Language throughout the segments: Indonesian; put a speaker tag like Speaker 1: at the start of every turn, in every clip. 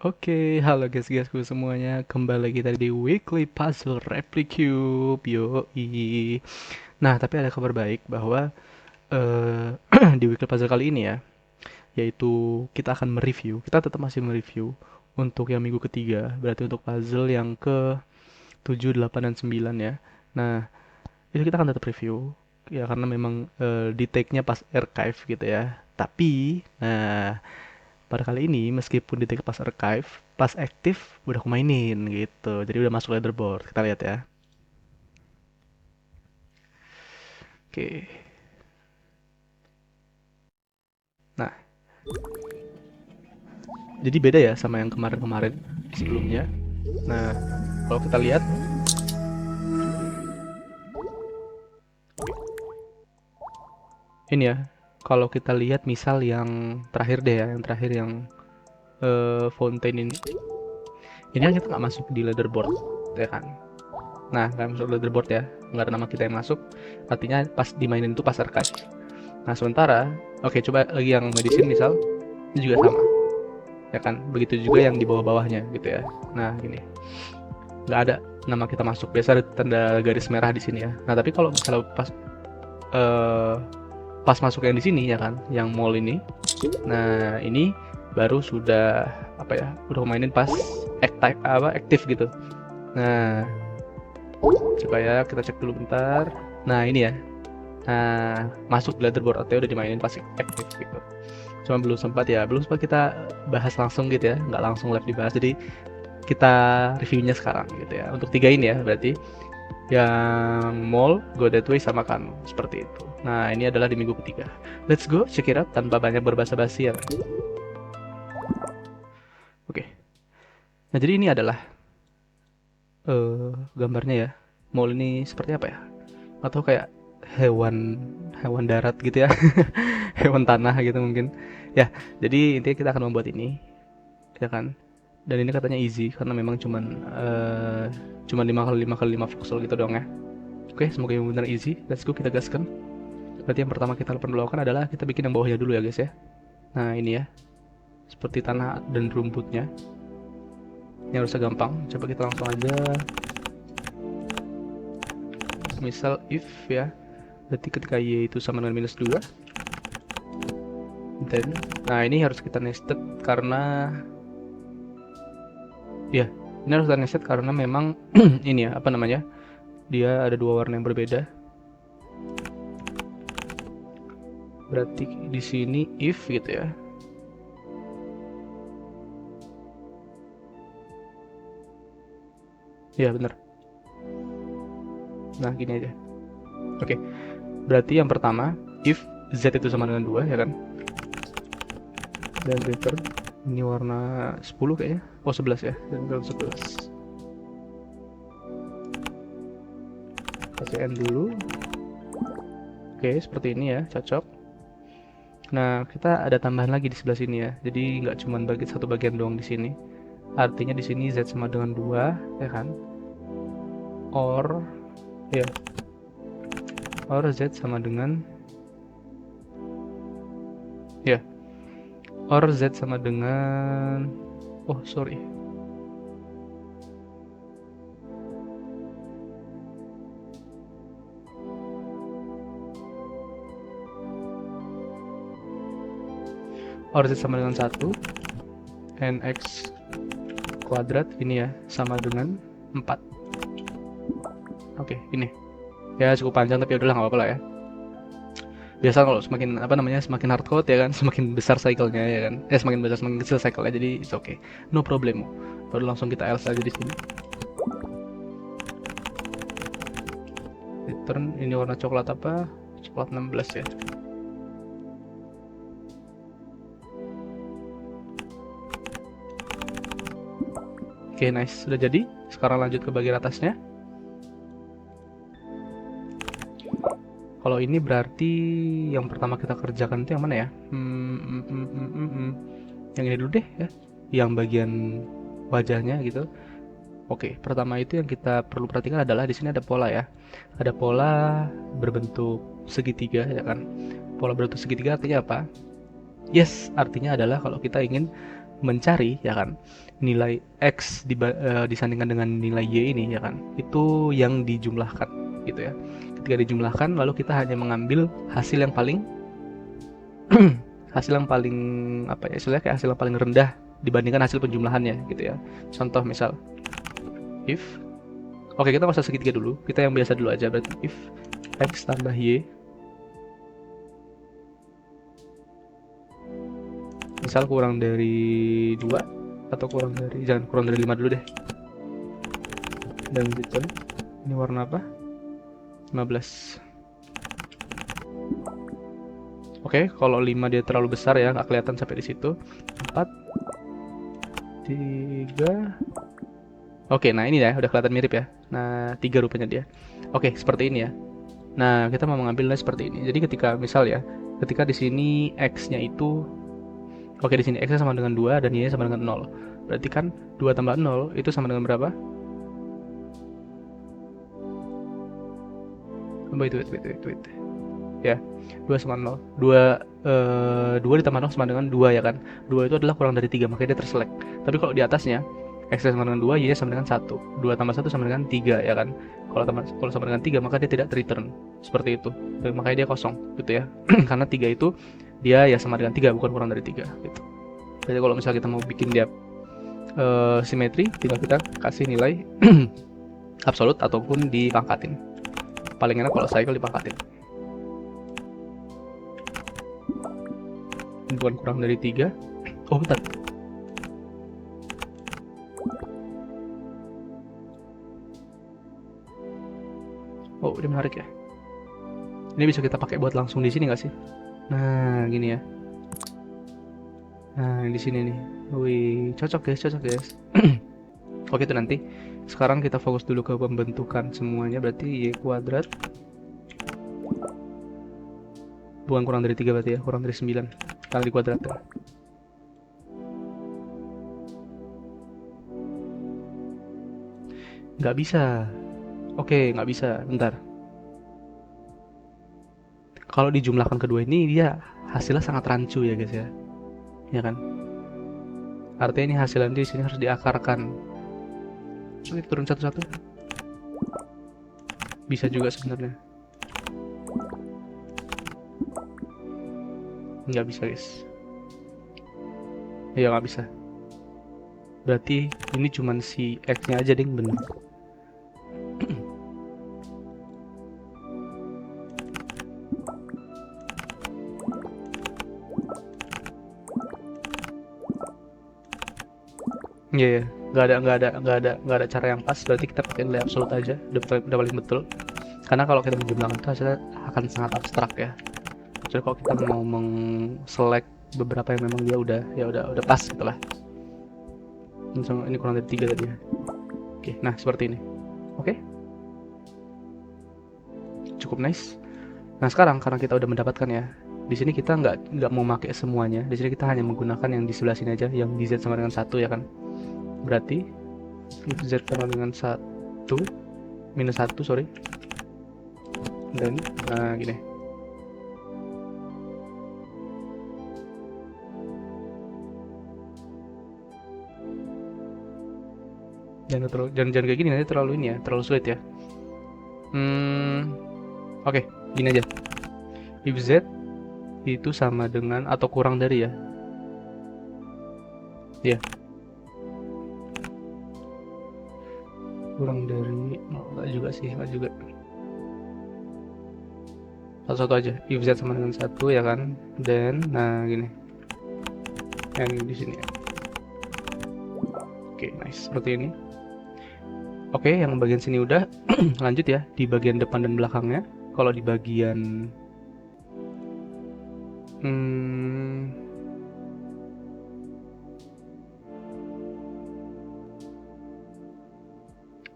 Speaker 1: Oke, halo guys-guysku semuanya. Kembali lagi tadi di Weekly Puzzle Replicube. Yoi. Nah, tapi ada kabar baik bahwa eh di Weekly Puzzle kali ini ya, yaitu kita akan mereview. Kita tetap masih mereview untuk yang minggu ketiga, berarti untuk puzzle yang ke 7, 8, dan 9 ya. Nah, itu kita akan tetap review. Ya, karena memang di take-nya pas archive gitu ya. Tapi, nah, pada kali ini, meskipun di take pas archive, pas aktif udah aku mainin gitu. Jadi udah masuk leaderboard. Kita lihat ya. Oke. Nah, jadi beda ya sama yang kemarin-kemarin sebelumnya. Nah, kalau kita lihat ini ya. Kalau kita lihat misal yang terakhir deh ya, yang terakhir yang fountain ini. Ini kan kita nggak masuk di leaderboard, ya kan? Nah, nggak masuk leaderboard ya, nggak ada nama kita yang masuk. Artinya pas dimainin itu pas archive. Nah, sementara, oke coba lagi yang medicine misal, ini juga sama. Ya kan, begitu juga yang di bawah-bawahnya gitu ya. Nah gini, nggak ada nama kita masuk, biasa ada tanda garis merah di sini ya. Nah tapi kalau misalnya eh, pas masuk yang di sini ya kan, yang mall ini, nah ini baru sudah apa ya, udah mainin pas aktif gitu. Nah coba ya kita cek dulu bentar. Nah ini ya, nah masuk leaderboard atau udah dimainin pas aktif gitu. Cuma belum sempat ya, belum sempat kita bahas langsung gitu ya, nggak langsung live dibahas. Jadi kita reviewnya sekarang gitu ya. Untuk tiga ini ya berarti yang Mall, Go That Way sama Kanu seperti itu. Nah ini adalah di minggu ketiga. Let's go check it out tanpa banyak berbasa-basi ya. Oke. Nah jadi ini adalah gambarnya ya. Mall ini seperti apa ya? Atau kayak hewan hewan darat gitu ya, hewan tanah gitu mungkin. Ya jadi intinya kita akan membuat ini, ya kan? Dan ini katanya easy karena memang cuman 5 kali 5 kali 5 voxel gitu dong ya. Oke, semoga yang benar easy. Let's go, kita gaskan. Berarti yang pertama kita perlu lakukan adalah kita bikin yang bawahnya dulu ya guys ya. Nah ini ya, seperti tanah dan rumputnya. Ini harusnya gampang. Coba kita langsung aja. Misal if ya, berarti ketika y itu sama dengan minus 2. Then, nah ini harus kita nested karena ya, ini harus kita nested karena memang ini ya, apa namanya? Dia ada dua warna yang berbeda. Berarti di sini if gitu ya. Ya benar. Nah gini aja. Oke, berarti yang pertama if z itu sama dengan 2 ya kan. Dan return ini warna 10 kayaknya. Oh 11 ya. Dan return 11. Kasih n dulu. Oke, seperti ini ya, cocok. Nah, kita ada tambahan lagi di sebelah sini ya. Jadi nggak cuma bagi satu bagian doang di sini. Artinya di sini z sama dengan 2 ya kan. Or ya, or z sama dengan ya, or z sama dengan, oh sorry, or z sama dengan 1, nx kuadrat ini ya sama dengan 4. Oke, ini ya cukup panjang tapi udahlah nggak apa-apa lah ya. Biasa kalau semakin apa namanya, semakin hardcode ya kan, semakin besar cycle-nya ya kan, semakin besar semakin kecil cycle-nya, jadi it's okay, no problem. Baru langsung kita else aja di sini. Return ini warna coklat apa, coklat 16 ya. Oke, nice, sudah jadi. Sekarang lanjut ke bagian atasnya. Kalau ini berarti yang pertama kita kerjakan itu yang mana ya? Yang ini dulu deh ya, yang bagian wajahnya gitu. Oke, pertama itu yang kita perlu perhatikan adalah di sini ada pola ya. Ada pola berbentuk segitiga ya kan. Pola berbentuk segitiga artinya apa? Yes, artinya adalah kalau kita ingin mencari ya kan nilai x disandingkan dengan nilai y ini ya kan, itu yang dijumlahkan gitu ya. Ketika dijumlahkan lalu kita hanya mengambil hasil yang paling hasil yang paling apa ya, istilahnya kayak hasil yang paling rendah dibandingkan hasil penjumlahannya gitu ya. Contoh misal if, oke kita nggak usah segitiga dulu, kita yang biasa dulu aja. Berarti if x tambah y misal kurang dari 2 atau kurang dari, jangan kurang dari 5 dulu deh. Dan return ini warna apa? 15. Oke, kalau 5 dia terlalu besar ya, nggak kelihatan sampai di situ. 4 3. Oke, nah ini ya udah kelihatan mirip ya. Nah, 3 rupanya dia. Oke, seperti ini ya. Nah, kita mau mengambilnya seperti ini. Jadi ketika misal ya, ketika di sini x-nya itu, oke di sini x-nya sama dengan 2 dan y-nya sama dengan 0. Berarti kan 2 tambah 0 itu sama dengan berapa? Wait. Ya, 2 sama 0. 2 ditambah 0 sama dengan 2 ya kan. 2 itu adalah kurang dari 3, makanya dia terselect. Tapi kalau di atasnya x sama dengan 2, y sama dengan 1. 2 tambah 1 sama dengan 3 ya kan. Kalau sama dengan 3 maka dia tidak return. Seperti itu. Dan makanya dia kosong gitu ya. Karena 3 itu dia ya sama dengan 3, bukan kurang dari 3 gitu. Jadi kalau misalnya kita mau bikin dia simetri, tinggal kita kasih nilai absolut ataupun dipangkatin. Paling enak kalau cycle dipangkatin. Bukan kurang dari 3. Oh bentar, oh ini menarik ya, ini bisa kita pakai buat langsung di sini nggak sih? Nah gini ya, nah di sini nih, wih cocok guys. Oke itu nanti, sekarang kita fokus dulu ke pembentukan semuanya. Berarti y kuadrat bukan kurang dari 3 berarti ya, kurang dari 9 karena di kuadrat ya. Nggak bisa. Oke, nggak bisa. Bentar. Kalau dijumlahkan kedua ini, dia hasilnya sangat rancu ya guys ya. Ya kan? Artinya ini hasilnya di sini harus diakarkan. Coba turun satu-satu. Bisa juga sebenarnya. Nggak bisa guys. Ya nggak bisa. Berarti ini cuman si X-nya aja ding bener. Iya, nggak ada cara yang pas. Berarti kita pakai nilai absolut aja, udah paling betul. Karena kalau kita menjumlahkan itu hasilnya akan sangat abstrak ya. Jadi kalau kita mau select beberapa yang memang dia udah pas gitu lah. Ini kurang dari 3 tadi ya. Oke, nah seperti ini. Oke, cukup nice. Nah sekarang karena kita udah mendapatkan ya, di sini kita nggak mau pakai semuanya. Di sini kita hanya menggunakan yang di sebelah sini aja, yang di z sama dengan 1 ya kan. Berarti if z sama dengan 1 minus 1 sorry. Dan nah gini. Jangan kayak gini, nanti terlalu ini ya, terlalu sulit ya. Oke, gini aja. If z itu sama dengan atau kurang dari ya. Ya. Kurang dari, enggak juga sih, enggak juga. Satu-satu aja. If z sama dengan 1 ya kan. Dan nah gini. Yang di sini ya. Oke, nice. Seperti ini. Oke, yang bagian sini udah. Lanjut ya, di bagian depan dan belakangnya. Kalau di bagian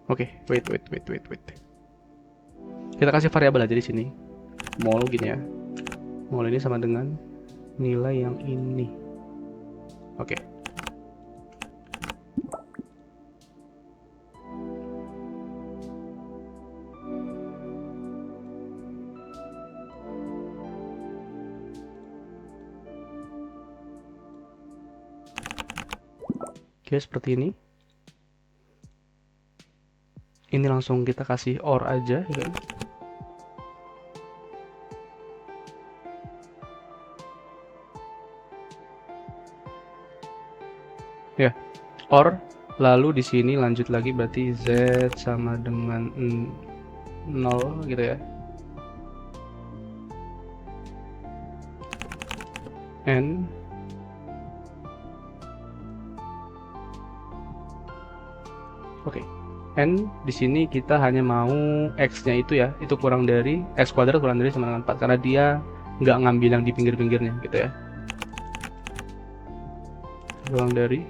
Speaker 1: Oke, wait. Kita kasih variabel aja di sini. Mol gini ya. Mol ini sama dengan nilai yang ini. Oke. Oke, seperti ini. Ini langsung kita kasih OR aja, ya kan? Ya, OR. Lalu di sini lanjut lagi, berarti Z sama dengan 0 gitu ya. N. Oke. N di sini kita hanya mau X-nya itu ya, itu kurang dari X kuadrat kurang dari sama dengan 4 karena dia nggak ngambil yang di pinggir-pinggirnya gitu ya. Kurang dari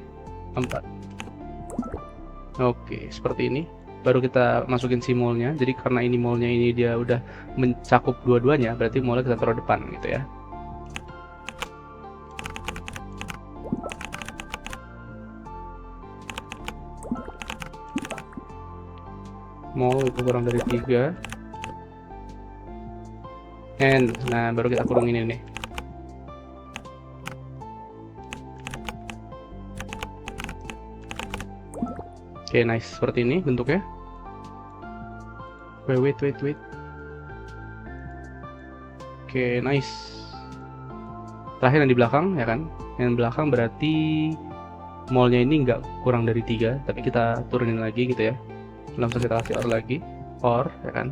Speaker 1: 4. Oke, seperti ini. Baru kita masukin si mol-nya. Jadi karena ini mol-nya ini dia udah mencakup dua-duanya, berarti mol-nya kita taruh depan gitu ya. Mol itu kurang dari 3. And, nah baru kita kurung ini nih. Oke, nice. Seperti ini bentuknya. Wait. Oke, nice. Terakhir yang di belakang, ya kan? Yang belakang berarti mol-nya ini nggak kurang dari 3, tapi kita turunin lagi gitu ya. Langsung kita kasih OR lagi. OR, ya kan?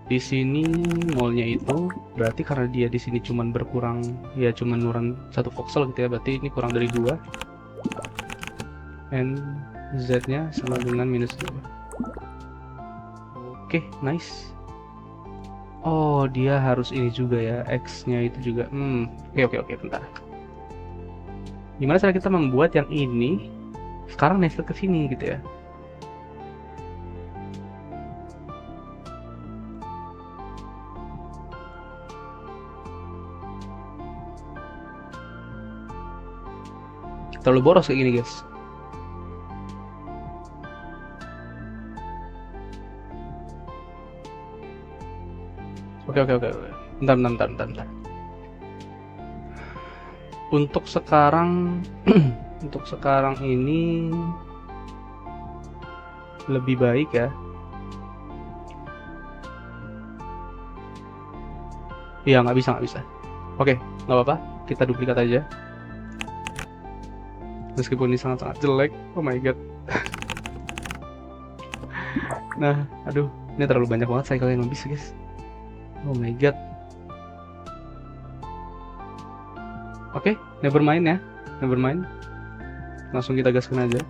Speaker 1: Di sini mol-nya itu berarti karena dia di sini cuman berkurang, ya cuman nurun 1 voxel gitu ya. Berarti ini kurang dari 2. And Z-nya sama dengan -2. Oke, nice. Oh, dia harus ini juga ya, X-nya itu juga. Oke, bentar. Gimana cara kita membuat yang ini sekarang nested ke sini gitu ya? Terlalu boros kayak gini, guys. Oke. Bentar. Untuk sekarang untuk sekarang ini lebih baik ya. Iya, nggak bisa. Oke, nggak apa-apa. Kita duplikat aja. Meskipun ini sangat-sangat jelek. Oh my god. Nah, aduh. Ini terlalu banyak banget cycle yang habis, guys. Oh my god. Oke, nevermind ya. Nevermind. Langsung kita gaskan aja.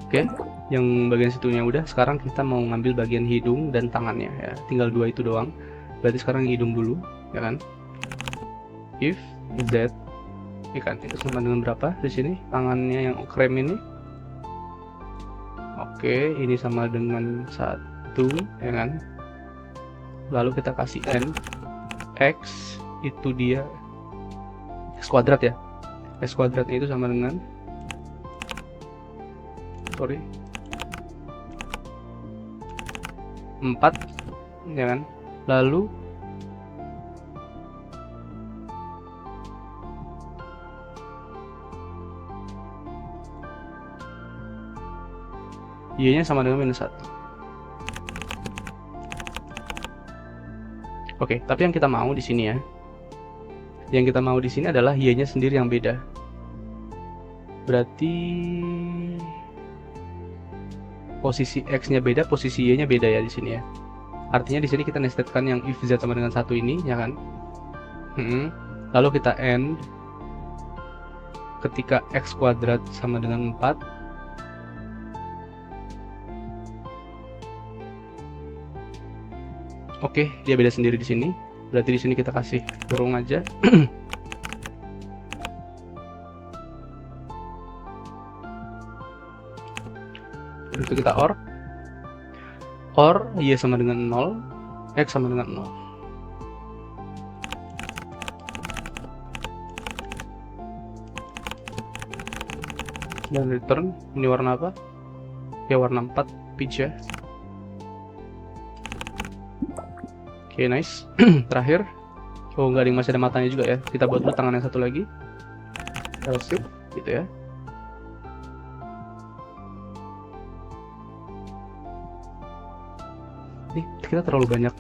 Speaker 1: Oke, yang bagian situnya udah. Sekarang kita mau ngambil bagian hidung dan tangannya ya. Tinggal 2 itu doang. Berarti sekarang hidung dulu, ya kan? If Z, ya kan? Itu sama dengan berapa di sini? Tangannya yang krem ini. Oke, ini sama dengan 1, ya kan? Lalu kita kasih N. X itu dia X kuadrat ya. X kuadratnya itu sama dengan 4, ya kan? Lalu Y-nya sama dengan -1. Oke, tapi yang kita mau di sini ya. Yang kita mau di sini adalah Y-nya sendiri yang beda. Berarti posisi X-nya beda, posisi Y-nya beda ya di sini ya. Artinya di sini kita nestedkan yang if Z sama dengan 1 ini, ya kan? Lalu kita AND ketika X kuadrat sama dengan 4. Oke, dia beda sendiri di sini. Berarti di sini kita kasih kurung aja. Itu kita OR. OR Y sama dengan 0, X sama dengan 0. Dan return, ini warna apa? Ya warna 4, peach ya. Oke, nice. Terakhir Oh nggak, masih ada matanya juga ya. Kita buat dulu tangan yang satu lagi. Shift gitu ya. Nih kita terlalu banyak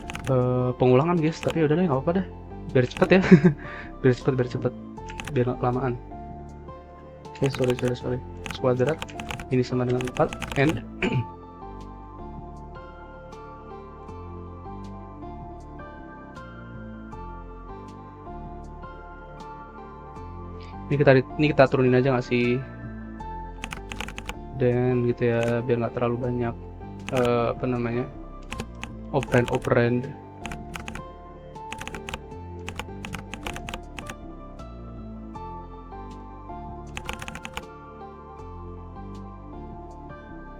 Speaker 1: pengulangan guys, tapi udah deh, nggak apa-apa dah. Biar cepet ya. biar cepet, biar nggak kelamaan. Oke, sorry. Kuadrat ini sama dengan 4 and ini kita turunin aja nggak sih, dan gitu ya, biar nggak terlalu banyak apa namanya, operand.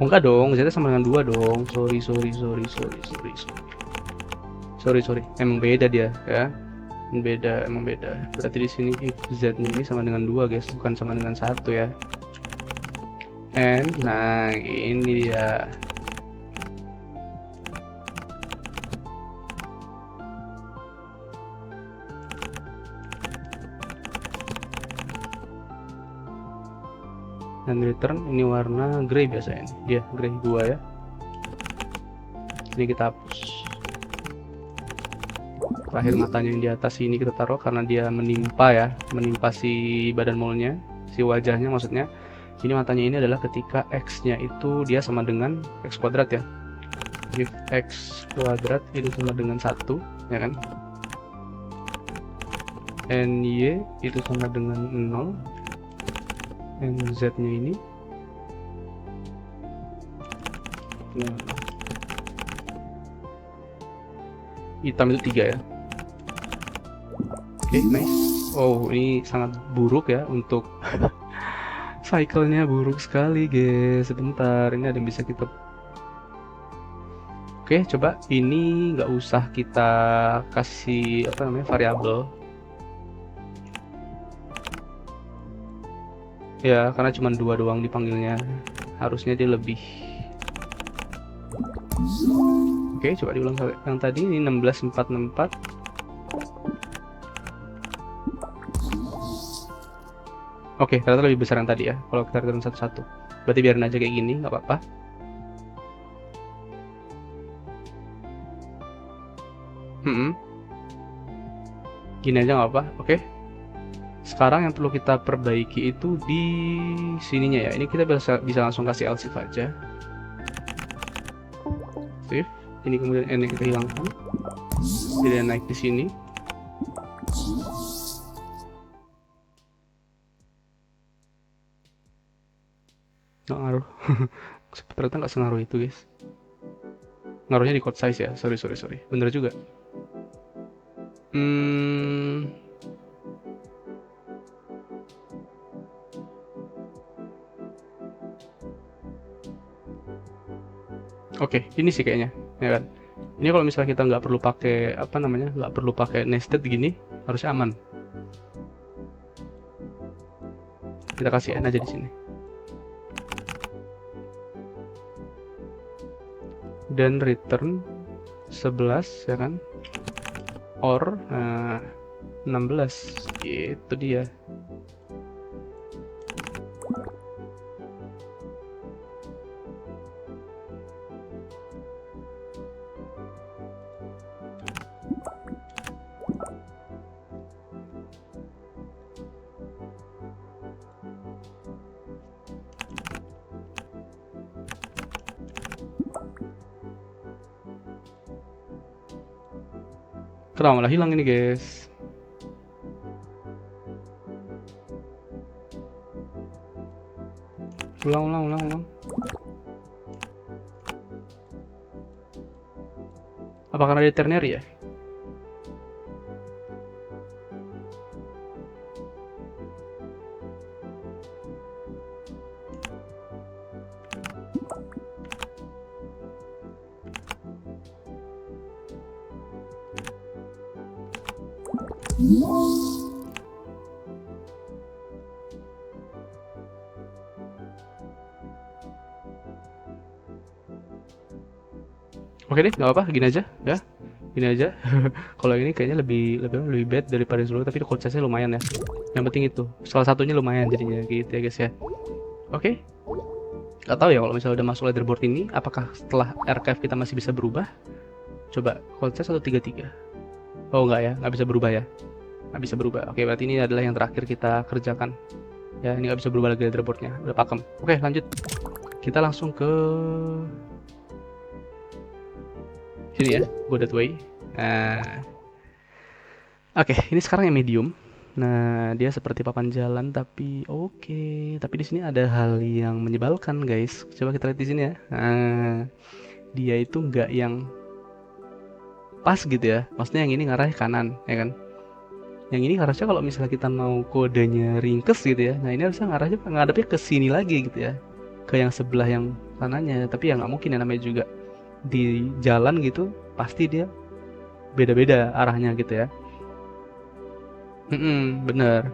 Speaker 1: Oh, enggak dong, Z sama dengan 2 dong. Sorry. Emang beda dia ya. Emang beda. Berarti di sini Z ini sama dengan 2 guys, bukan sama dengan 1 ya. And nah, ini dia. Dan return ini warna grey biasanya. Dia grey 2 ya. Ini kita hapus. Terakhir matanya yang di atas ini kita taruh karena dia menimpa si badan molnya, si wajahnya maksudnya. Ini matanya ini adalah ketika x-nya itu dia sama dengan x kuadrat ya. If x kuadrat itu sama dengan 1 ya kan, and y itu sama dengan 0, and z nya ini nah, hitam itu 3 ya. Oke, nice. Oh, ini sangat buruk ya untuk cycle-nya, buruk sekali guys. Sebentar, ini ada yang bisa kita. Oke, coba ini nggak usah kita kasih apa namanya, variabel ya, karena cuma 2 doang dipanggilnya. Harusnya dia lebih. Oke, coba diulang yang tadi. Ini 16464. Oke, ternyata lebih besar yang tadi ya. Kalau kita turun satu-satu, berarti biarin aja kayak gini, nggak apa-apa. Gini aja nggak apa. Oke. Sekarang yang perlu kita perbaiki itu di sininya ya. Ini kita bisa langsung kasih else if aja. Save. Ini kemudian n kita hilangkan. Jadi naik di sini. Nggak ngaruh. Ternyata nggak sengaruh itu guys. Ngaruhnya di code size ya. Sorry. Bener juga. Oke, ini sih kayaknya, ya kan? Ini kalau misalnya kita nggak perlu pakai apa namanya, nggak perlu pakai nested gini, harusnya aman. Kita kasih n aja di sini. Dan return 11 ya kan, or 16, itu dia. Kenapa malah hilang ini guys? Ulang. Apa karena di ternary ya? Oke deh, nggak apa-apa, gini aja ya. ini aja. Kalau ini kayaknya lebih bad daripada dulu, tapi code size-nya lumayan ya. Yang penting itu salah satunya lumayan jadinya gitu ya guys ya. Oke. Gak tahu ya kalau misalnya udah masuk leaderboard ini, apakah setelah archive kita masih bisa berubah? Coba code size 133. Oh enggak ya, nggak bisa berubah ya. Nggak bisa berubah. Oke, berarti ini adalah yang terakhir kita kerjakan. Ya, ini nggak bisa berubah lagi leaderboardnya. Udah pakem. Oke, lanjut. Kita langsung ke sini ya, go that way. Nah, oke, ini sekarang yang medium. Nah, dia seperti papan jalan, tapi oke. Tapi di sini ada hal yang menyebalkan, guys. Coba kita lihat di sini ya. Nah, dia itu nggak yang pas gitu ya. Maksudnya yang ini ngarah kanan, ya kan? Yang ini harusnya kalau misalnya kita mau kodenya ringkes gitu ya. Nah, ini harusnya ngarahnya ngadepnya ke sini lagi gitu ya. Ke yang sebelah yang kanannya. Tapi ya nggak mungkin ya, namanya juga di jalan gitu, pasti dia beda-beda arahnya gitu ya. Bener.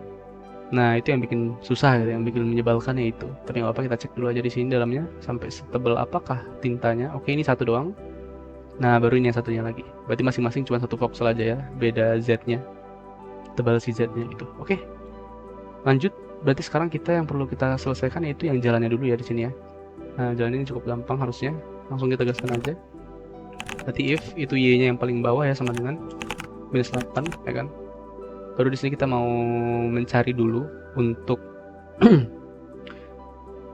Speaker 1: Nah, itu yang bikin susah gitu, yang bikin menyebalkan ya itu. Tapi nggak apa, kita cek dulu aja di sini dalamnya sampai setebal apakah tintanya. Oke, ini satu doang. Nah, baru ini yang satunya lagi. Berarti masing-masing cuma satu voxel aja ya, beda Z-nya. Tebal si Z-nya itu. Oke. Lanjut. Berarti sekarang kita yang perlu kita selesaikan yaitu yang jalannya dulu ya di sini ya. Nah, jalan ini cukup gampang harusnya. Langsung kita gaskan aja. Berarti if itu Y-nya yang paling bawah ya sama dengan -8 ya kan. Baru di sini kita mau mencari dulu untuk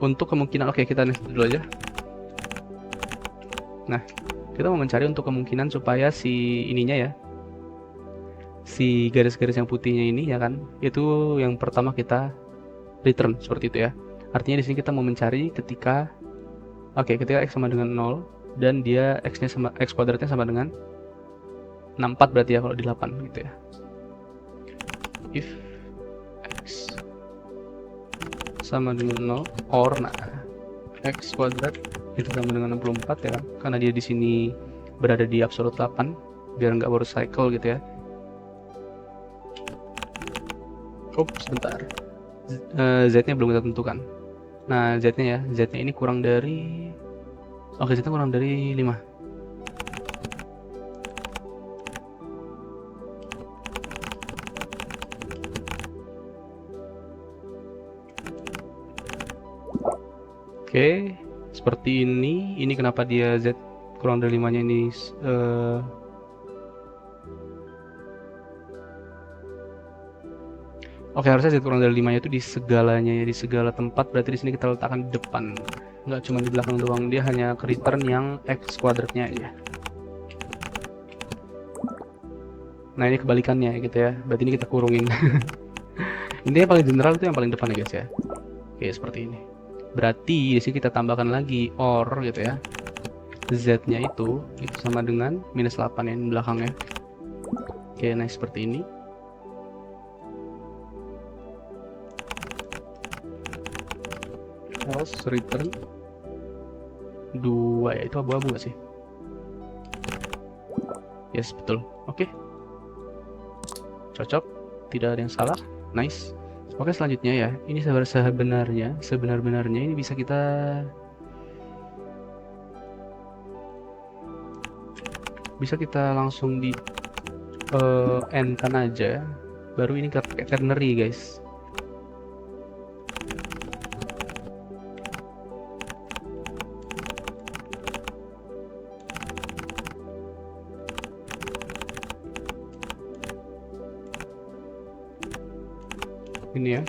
Speaker 1: untuk kemungkinan. Oke, kita next dulu aja. Nah, kita mau mencari untuk kemungkinan supaya si ininya ya, si garis-garis yang putihnya ini ya kan, itu yang pertama kita return seperti itu ya. Artinya di sini kita mau mencari ketika ketika x sama dengan 0 dan dia x-nya sama x kuadratnya sama dengan 64 berarti ya kalau di 8 gitu ya. If x sama dengan 0 or x kuadrat itu sama dengan 64 ya kan, karena dia di sini berada di absolute 8 biar nggak boros cycle gitu ya. Sebentar, z-nya belum kita tentukan. Nah, z-nya ya, z-nya ini kurang dari z-nya kurang dari 5. Oke, seperti ini. Ini kenapa dia Z kurang dari 5-nya ini Oke, harusnya Z kurang dari 5-nya itu di segalanya ya, di segala tempat. Berarti di sini kita letakkan di depan. Nggak cuma di belakang doang, dia hanya ke return yang x kuadratnya aja. Nah, ini kebalikannya gitu ya. Berarti ini kita kurungin. Intinya paling general itu yang paling depan ya guys ya. Oke, seperti ini. Berarti di sini kita tambahkan lagi or gitu ya. Z-nya itu sama dengan -8 yang belakangnya. Oke, nah seperti ini. Else return 2 ya, itu abu-abu gak sih? Yes, betul. Oke. Cocok, tidak ada yang salah. Nice. Oke, selanjutnya ya, ini sebenarnya ini bisa kita langsung di end-kan aja. Baru ini pakai ternary guys. Ini ya.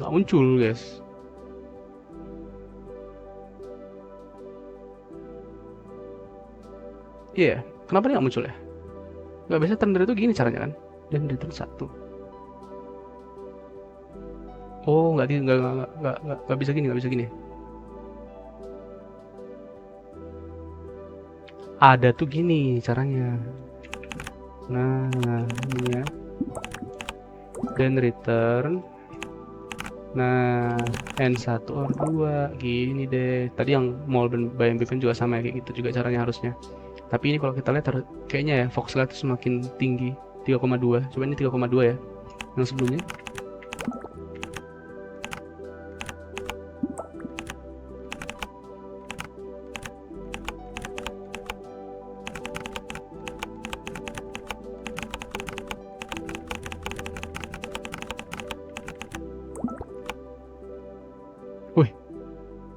Speaker 1: Nggak muncul guys. Iya, kenapa dia nggak muncul ya? Nggak biasa tender itu gini caranya kan? Dan return 1. Oh, nggak bisa gini, nggak bisa gini. Ada tuh gini caranya. Nah, ini ya. Dan return. Nah, N1 or 2 gini deh. Tadi yang mall by MBVN juga sama ya, kayak gitu juga caranya harusnya. Tapi ini kalau kita lihat kayaknya ya voxel itu semakin tinggi, 3,2. Coba ini 3,2 ya. Yang sebelumnya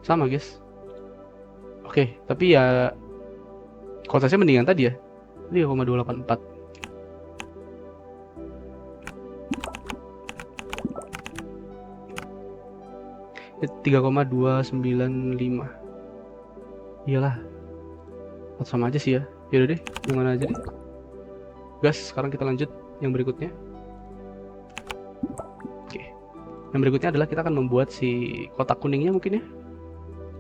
Speaker 1: sama guys. Oke, tapi ya kalau saya mendingan tadi ya 3,284. Ya, 3,295. Iyalah, sama aja sih ya. Yaudah deh, gimana aja deh. Gas, sekarang kita lanjut yang berikutnya. Oke, yang berikutnya adalah kita akan membuat si kotak kuningnya mungkin ya.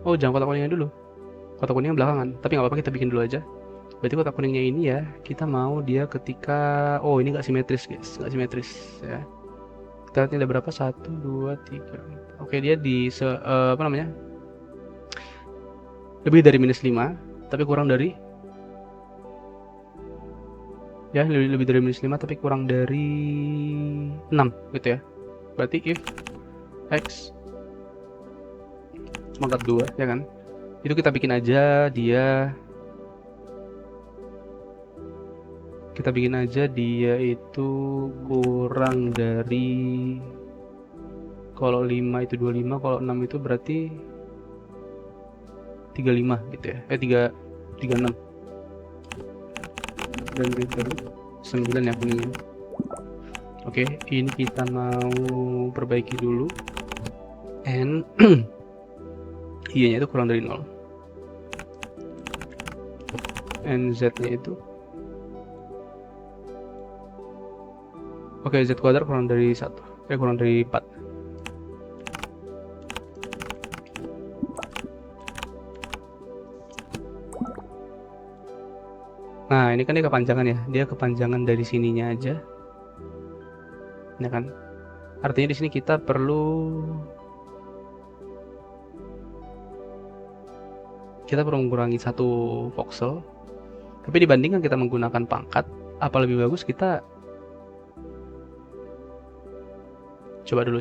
Speaker 1: Oh, jangan kotak kuningnya dulu, kotak kuningnya belakangan, tapi nggak apa-apa, kita bikin dulu aja. Berarti kotak kuningnya ini ya, kita mau dia ketika, oh ini nggak simetris guys, nggak simetris ya. Kita lihat ini ada berapa, 1, 2, 3. Oke, dia di apa namanya, lebih dari -5, tapi kurang dari, ya lebih dari -5 tapi kurang dari 6 gitu ya. Berarti if x pangkat 2 ya kan, itu kita bikin aja dia, itu kurang dari, kalau 5 itu 25, kalau 6 itu berarti 35 gitu ya, 36 dan gitu 9 ya kuningnya. Oke, ini kita mau perbaiki dulu n y nya itu kurang dari 0, nz nya itu, oke, z kuadrat kurang dari 1, kurang dari 4. Nah, ini kan dia kepanjangan ya, dia kepanjangan dari sininya aja, ya kan? Artinya di sini kita perlu mengurangi 1 voxel. Tapi dibandingkan kita menggunakan pangkat, apa lebih bagus? Kita coba dulu.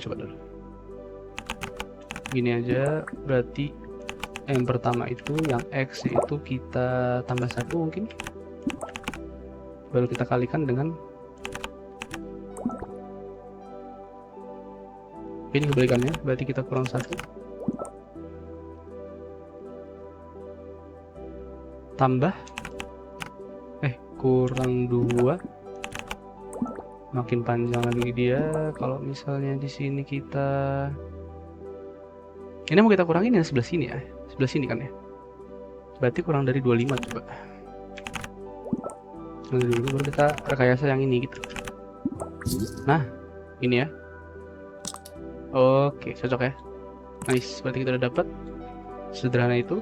Speaker 1: Gini aja, berarti yang pertama itu yang x itu kita tambah 1 mungkin, baru kita kalikan dengan, ini kebalikannya, berarti kita kurang 1 tambah kurang 2, makin panjang lagi dia. Kalau misalnya di sini kita, ini mau kita kurangin yang sebelah sini ya, sebelah sini kan ya, berarti kurang dari 25. Coba dulu, baru kita rekayasa yang ini gitu. Nah, ini ya, oke, cocok ya, nice. Berarti kita udah dapat sederhana itu.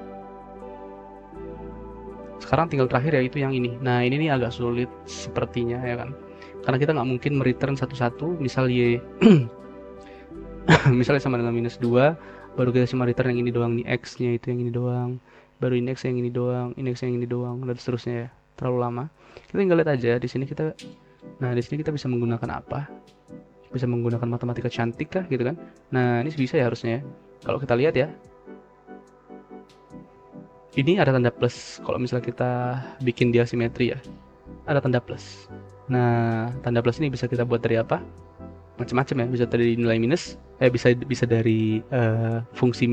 Speaker 1: Sekarang tinggal terakhir yaitu yang ini. Nah, ini nih agak sulit sepertinya ya kan, karena kita nggak mungkin mereturn satu-satu. Misal y misalnya sama dengan -2, baru kita cuma return yang ini doang, nih x nya itu yang ini doang, baru ini x yang ini doang, ini x yang ini doang, dan seterusnya ya. Terlalu lama. Kita tinggal lihat aja di sini kita. Nah, di sini kita bisa menggunakan apa? Bisa menggunakan matematika cantik kah gitu kan? Nah, ini bisa ya harusnya ya. Kalau kita lihat ya, ini ada tanda plus. Kalau misalnya kita bikin dia simetri ya, ada tanda plus. Nah, tanda plus ini bisa kita buat dari apa? Macam-macam ya. Bisa dari nilai minus, bisa dari fungsi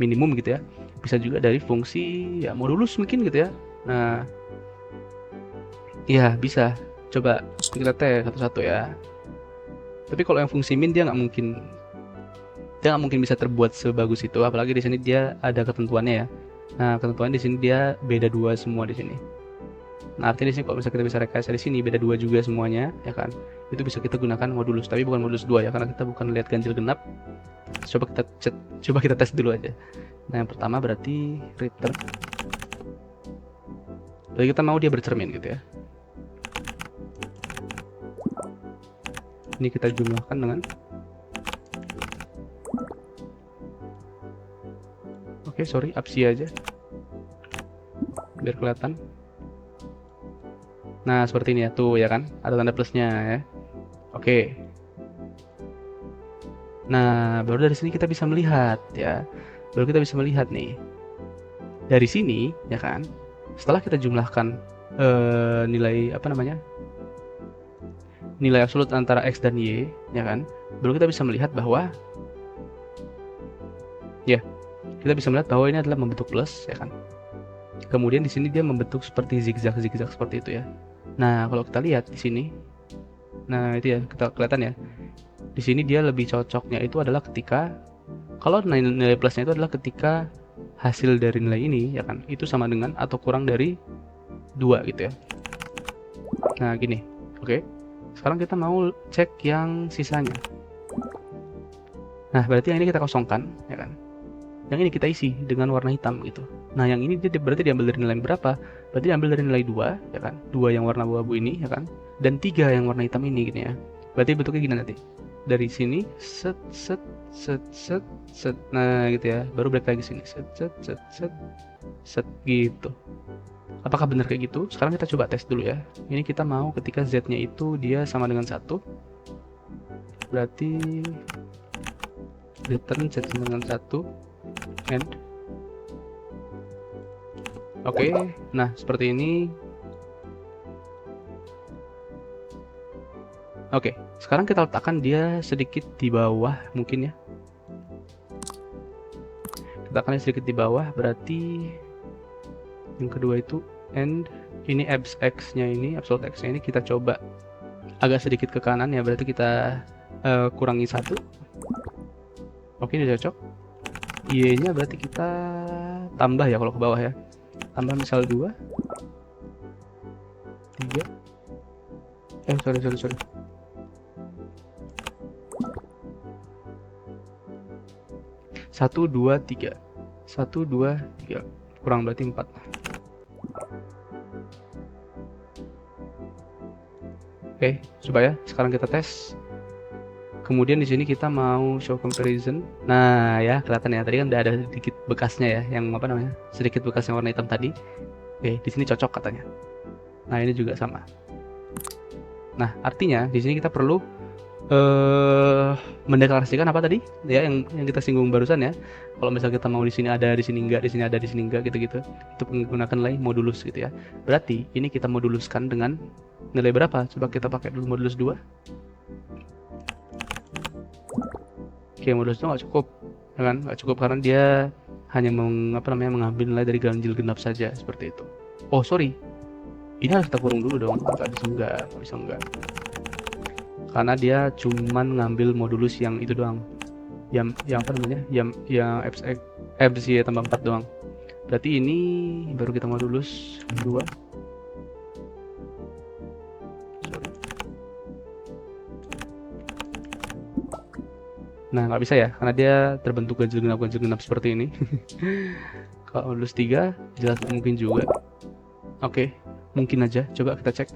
Speaker 1: minimum gitu ya. Bisa juga dari fungsi ya modulus mungkin gitu ya. Nah, iya bisa. Coba kita tes satu-satu ya. Tapi kalau yang fungsi min dia nggak mungkin bisa terbuat sebagus itu. Apalagi di sini dia ada ketentuannya ya. Nah, ketentuan di sini dia beda 2 semua di sini. Nah, artinya di sini kalau misalnya kita bisa rekayasa di sini beda 2 juga semuanya, ya kan? Itu bisa kita gunakan modulus, tapi bukan modulus 2 ya, karena kita bukan lihat ganjil genap. Coba kita tes dulu aja. Nah, yang pertama berarti return. Jadi kita mau dia bercermin gitu ya. Ini kita jumlahkan dengan, oke, sorry, absi aja biar kelihatan. Nah, seperti ini ya, tuh ya kan, ada tanda plusnya ya. Oke. Nah, baru dari sini kita bisa melihat ya. Baru kita bisa melihat nih. Dari sini ya kan, setelah kita jumlahkan nilai apa namanya? Nilai absolut antara x dan y, ya kan? Baru kita bisa melihat bahwa ya, kita bisa melihat bahwa ini adalah membentuk plus, ya kan. Kemudian di sini dia membentuk seperti zigzag seperti itu ya. Nah, kalau kita lihat di sini, nah itu ya, kita kelihatan ya. Di sini dia lebih cocoknya itu adalah ketika, kalau nilai plusnya itu adalah ketika hasil dari nilai ini, ya kan, itu sama dengan atau kurang dari 2 gitu ya. Nah, gini. Oke. Sekarang kita mau cek yang sisanya. Nah, berarti yang ini kita kosongkan, ya kan. Yang ini kita isi dengan warna hitam gitu. Nah, yang ini dia berarti diambil dari nilai berapa? Berarti diambil dari nilai 2, ya kan. 2 yang warna abu-abu ini, ya kan. Dan 3 yang warna hitam ini gini ya. Berarti bentuknya gini nanti. Dari sini set set set set set. Nah, gitu ya. Baru balik lagi sini. Set set set set set gitu. Apakah benar kayak gitu? Sekarang kita coba tes dulu ya. Ini kita mau ketika Z-nya itu dia sama dengan 1. Berarti return Z sama dengan 1 and oke. Nah, seperti ini. Oke, sekarang kita letakkan dia sedikit di bawah mungkin ya. Letakkannya sedikit di bawah, berarti yang kedua itu and ini abs x-nya ini, absolute x-nya ini kita coba agak sedikit ke kanan ya, berarti kita kurangi 1. Oke, ini cocok. Y-nya berarti kita tambah ya kalau ke bawah ya. Tambah misal 2 3 sorry 1 2 3 1 2 3 kurang berarti 4. Oke, coba ya. Sekarang kita tes. Kemudian di sini kita mau show comparison. Nah, ya kelihatan ya. Tadi kan udah ada sedikit bekasnya ya, yang apa namanya? Sedikit bekas yang warna hitam tadi. Oke, di sini cocok katanya. Nah, ini juga sama. Nah, artinya di sini kita perlu mendeklarasikan apa tadi? Ya, yang kita singgung barusan ya. Kalau misalnya kita mau di sini ada, di sini enggak, di sini ada, di sini enggak gitu-gitu. Itu menggunakan nilai modulus gitu ya. Berarti ini kita moduluskan dengan nilai berapa? Coba kita pakai dulu modulus 2. Oke, modulus 2 nggak cukup, ya kan? Nggak cukup karena dia hanya mengambil nilai dari ganjil genap saja seperti itu. Oh sorry, ini harus kita kurung dulu dong. Nggak bisa enggak. Karena dia cuman ngambil modulus yang itu doang. Yang apa namanya? Yang abs ya tambah 4 doang. Berarti ini baru kita modulus 2. Nah, nggak bisa ya, karena dia terbentuk ganjil genap seperti ini. Kalau modulus 3, jelas mungkin juga. Oke, mungkin aja. Coba kita cek.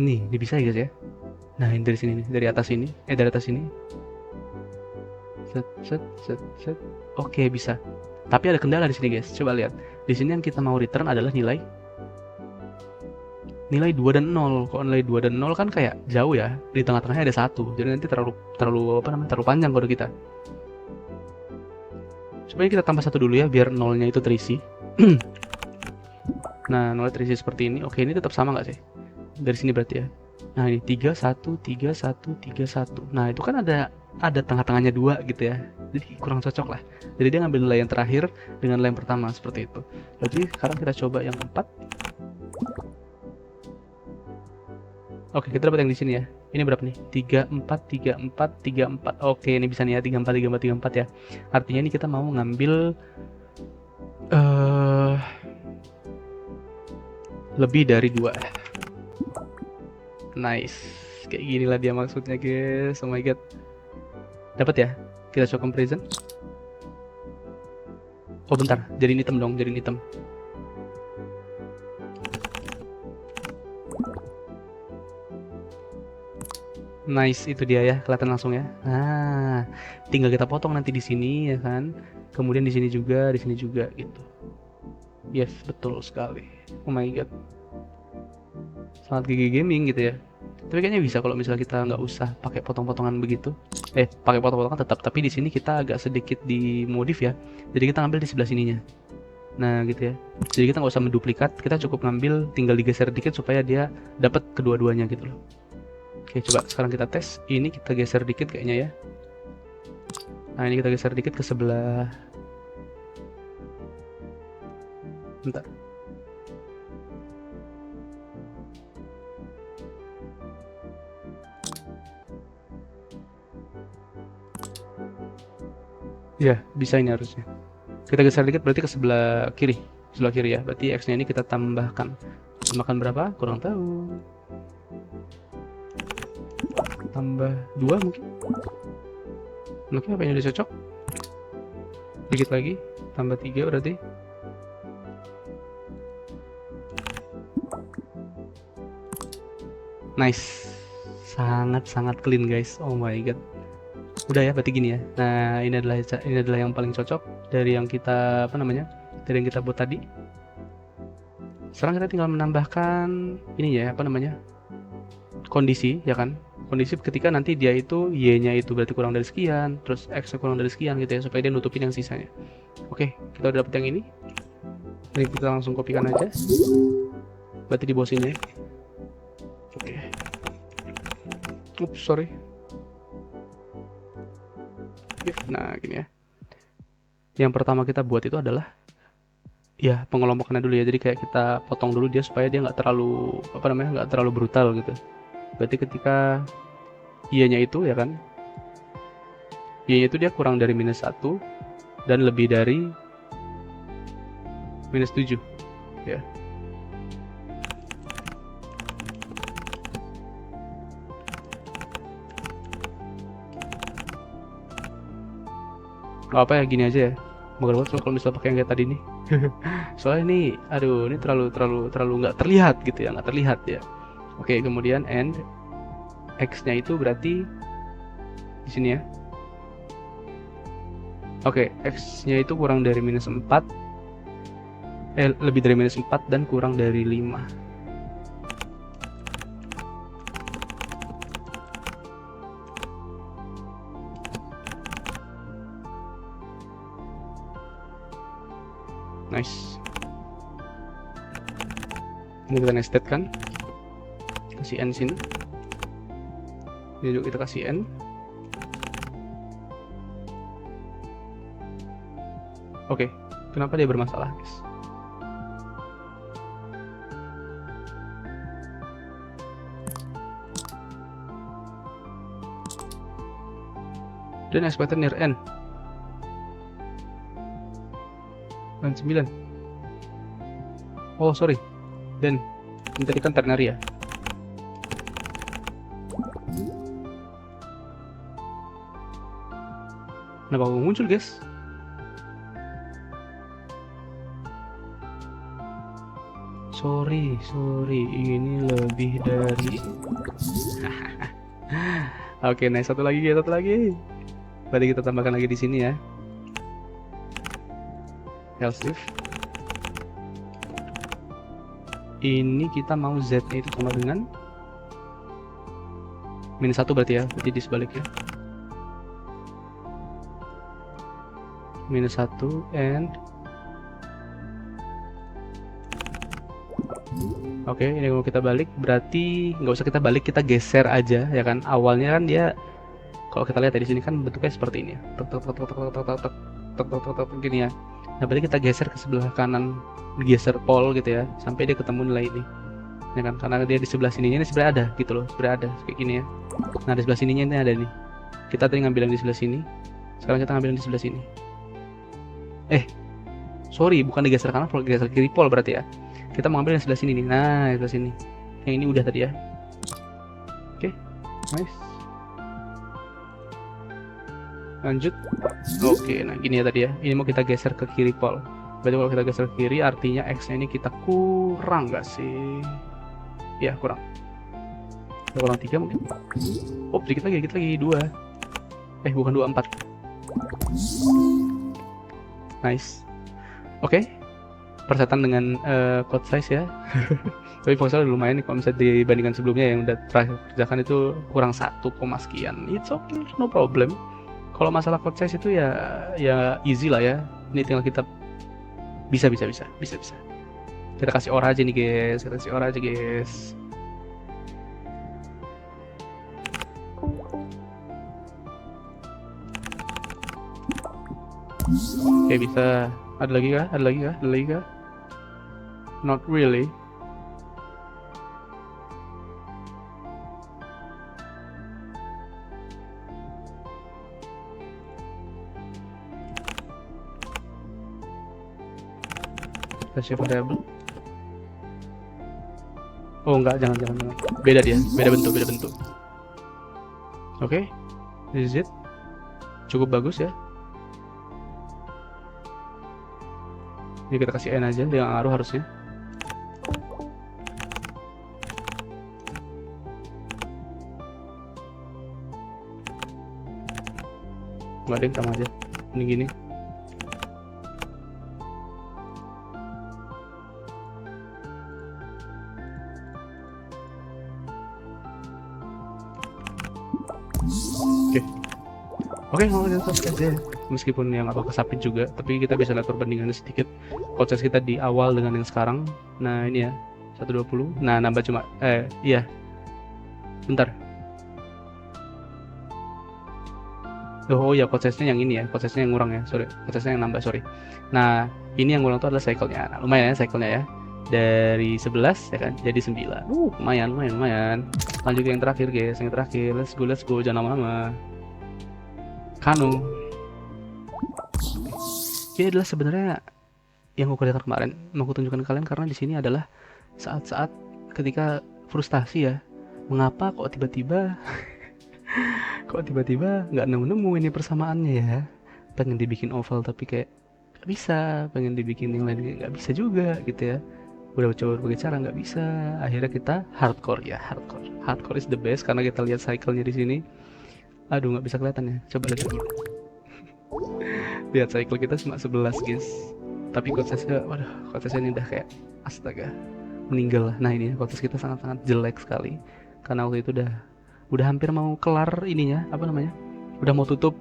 Speaker 1: Nih, ini bisa ya guys ya. Nah, ini dari sini nih, dari atas ini. Dari atas ini. Set. Oke, bisa. Tapi ada kendala di sini guys. Coba lihat. Di sini yang kita mau return adalah nilai 2 dan 0. Kalau nilai 2 dan 0 kan kayak jauh ya. Di tengah-tengahnya ada 1. Jadi nanti terlalu panjang kode kita. Coba kita tambah 1 dulu ya, biar 0-nya itu terisi. Nah, 0 terisi seperti ini. Oke, ini tetap sama nggak sih? Dari sini berarti ya. Nah, ini 3 1 3 1 3 1. Nah, itu kan ada tengah-tengahnya 2 gitu ya. Jadi kurang cocok lah. Jadi dia ngambil nilai yang terakhir dengan nilai yang pertama seperti itu. Berarti sekarang kita coba yang 4. Oke, kita dapat yang di sini ya. Ini berapa nih? 3 4 3 4 3 4. Oke, ini bisa nih ya, 3 4 3 4 3 4 ya. Artinya ini kita mau ngambil lebih dari 2. Nice. Kayak gini lah dia maksudnya guys. Oh my god. Dapat ya? Kita show comparison. Oh bentar, jadi hitam dong, jadi hitam. Nice, itu dia ya, kelihatan langsung ya. Nah, tinggal kita potong nanti di sini ya kan. Kemudian di sini juga gitu. Yes, betul sekali. Oh my god. Sangat gigi gaming gitu ya. Tapi kayaknya bisa kalau misalnya kita nggak usah pakai potong-potongan begitu. Pakai potong-potongan tetap, tapi di sini kita agak sedikit dimodif ya. Jadi kita ngambil di sebelah sininya. Nah gitu ya. Jadi kita nggak usah menduplikat, kita cukup ngambil, tinggal digeser dikit supaya dia dapat kedua-duanya gitu loh. Oke, coba sekarang kita tes. Ini kita geser dikit kayaknya ya. Nah, ini kita geser dikit ke sebelah. Bentar. Ya, bisa ini harusnya. Kita geser dikit berarti ke sebelah kiri. Sebelah kiri ya. Berarti X-nya ini kita tambahkan. Tambahkan berapa? Kurang tahu. Tambah 2 mungkin. Oke, apa yang udah cocok? Dikit lagi. Tambah 3 berarti. Nice. Sangat-sangat clean guys. Oh my god. Udah ya, berarti gini ya. Nah, ini adalah yang paling cocok dari yang kita dari yang kita buat tadi. Sekarang kita tinggal menambahkan ini ya, kondisi ya kan. Kondisi ketika nanti dia itu y-nya itu berarti kurang dari sekian, terus x kurang dari sekian gitu ya, supaya dia nutupin yang sisanya. Oke, kita udah dapet yang ini. Ini kita langsung kopikan aja. Berarti di bawah sini. Oke. Ups, sorry. Nah, gini ya. Yang pertama kita buat itu adalah ya pengelompokannya dulu ya. Jadi kayak kita potong dulu dia supaya dia nggak terlalu nggak terlalu brutal gitu. Berarti ketika y-nya itu ya kan, y-nya itu dia kurang dari -1 dan lebih dari -7 ya. Gak apa ya, gini aja ya. Mager banget kalau misalnya pakai yang kayak tadi nih. Soalnya ini, aduh, ini terlalu nggak terlihat gitu ya, nggak terlihat ya. Oke, kemudian and x-nya itu berarti di sini ya. Oke, x-nya itu kurang dari -4, lebih dari -4 dan kurang dari 5. Nice. Ini kita nested kan, kasih n sini. Ini juga kita kasih n. Oke, kenapa dia bermasalah, guys? Dan expected near n. Dan 9. Oh, sorry. Dan ini tadi kan ternary ya. Kenapa muncul, guys? Sorry, ini lebih dari. Oke, nice, satu lagi. Berarti kita tambahkan lagi di sini ya. Else if ini kita mau z-nya itu sama dengan -1 berarti ya, berarti di sebaliknya. -1 and oke, ini mau kita balik, berarti nggak usah kita balik, kita geser aja ya kan. Awalnya kan dia, kalau kita lihat di sini kan bentuknya seperti ini ya, gini ya. Nah, berarti kita geser ke sebelah kanan, geser pol gitu ya, sampai dia ketemu nilai ini ya kan, karena dia di sebelah sininya ini sebenarnya ada gitu loh, sebenarnya ada kayak gini ya. Nah, di sebelah sininya ini ada nih, kita tadi ngambil yang di sebelah sini, sekarang kita ngambil yang di sebelah sini. Sorry, bukan digeser kanan pol, digeser kiri pol berarti ya. Kita mau ambil yang sebelah sini nih. Nah, sebelah sini. Yang ini udah tadi ya. Oke, nice. Lanjut. Oke, nah gini ya tadi ya. Ini mau kita geser ke kiri pol. Berarti kalau kita geser ke kiri, artinya x-nya ini kita kurang nggak sih? Ya, kurang. Kurang 3 mungkin. Oh, dikit lagi 2. Bukan 2, 4. Nice. Oke. Persetan dengan code size ya. Tapi voxel lumayan nih kalau misalnya dibandingkan sebelumnya yang udah terakhir kerjakan itu kurang 1, sekian. It's okay, no problem. Kalau masalah code size itu ya easy lah ya. Ini tinggal kita bisa. Kita kasih aura aja nih guys, Oke, bisa. Ada lagi kah? Ada lagi kah? Ada lagi kah? Not really. Kasih variable. Oh enggak, jangan. Beda dia, beda bentuk. Oke, this is it. Cukup bagus ya. Ini kita kasih n aja, dia nggak ngaruh harusnya. Nggak ada yang sama aja. Ini gini. Oke, mau selesai aja. Meskipun yang apa kesapit juga, tapi kita bisa lihat perbandingannya sedikit. Proses kita di awal dengan yang sekarang. Nah ini ya, 120. Nah nambah cuma, iya. Bentar. Oh ya, prosesnya yang ini ya, prosesnya yang ngurang ya, sorry. Prosesnya yang nambah, sorry. Nah, ini yang ngurang itu adalah cycle-nya. Nah, lumayan ya cycle-nya ya. Dari 11 ya kan, jadi 9. Lumayan. Lanjut yang terakhir guys, yang terakhir. Let's go, jangan lama-lama. Kanu. Ini adalah sebenarnya yang aku lihat kemarin, mau aku tunjukkan ke kalian karena di sini adalah saat-saat ketika frustasi ya. Mengapa kok tiba-tiba nggak nemu ini persamaannya ya? Pengen dibikin oval tapi kayak nggak bisa, pengen dibikin yang lain kayak nggak bisa juga gitu ya. Udah coba berbagai cara nggak bisa. Akhirnya kita hardcore ya, hardcore is the best karena kita lihat cycle-nya di sini. Aduh nggak bisa kelihatan ya, coba lihat dulu. Lihat cycle kita cuma 11 guys, tapi kontesnya, waduh, kontesnya ini udah kayak astaga, meninggal lah. Nah ini kontes kita sangat-sangat jelek sekali karena waktu itu udah hampir mau kelar ininya, apa namanya, udah mau tutup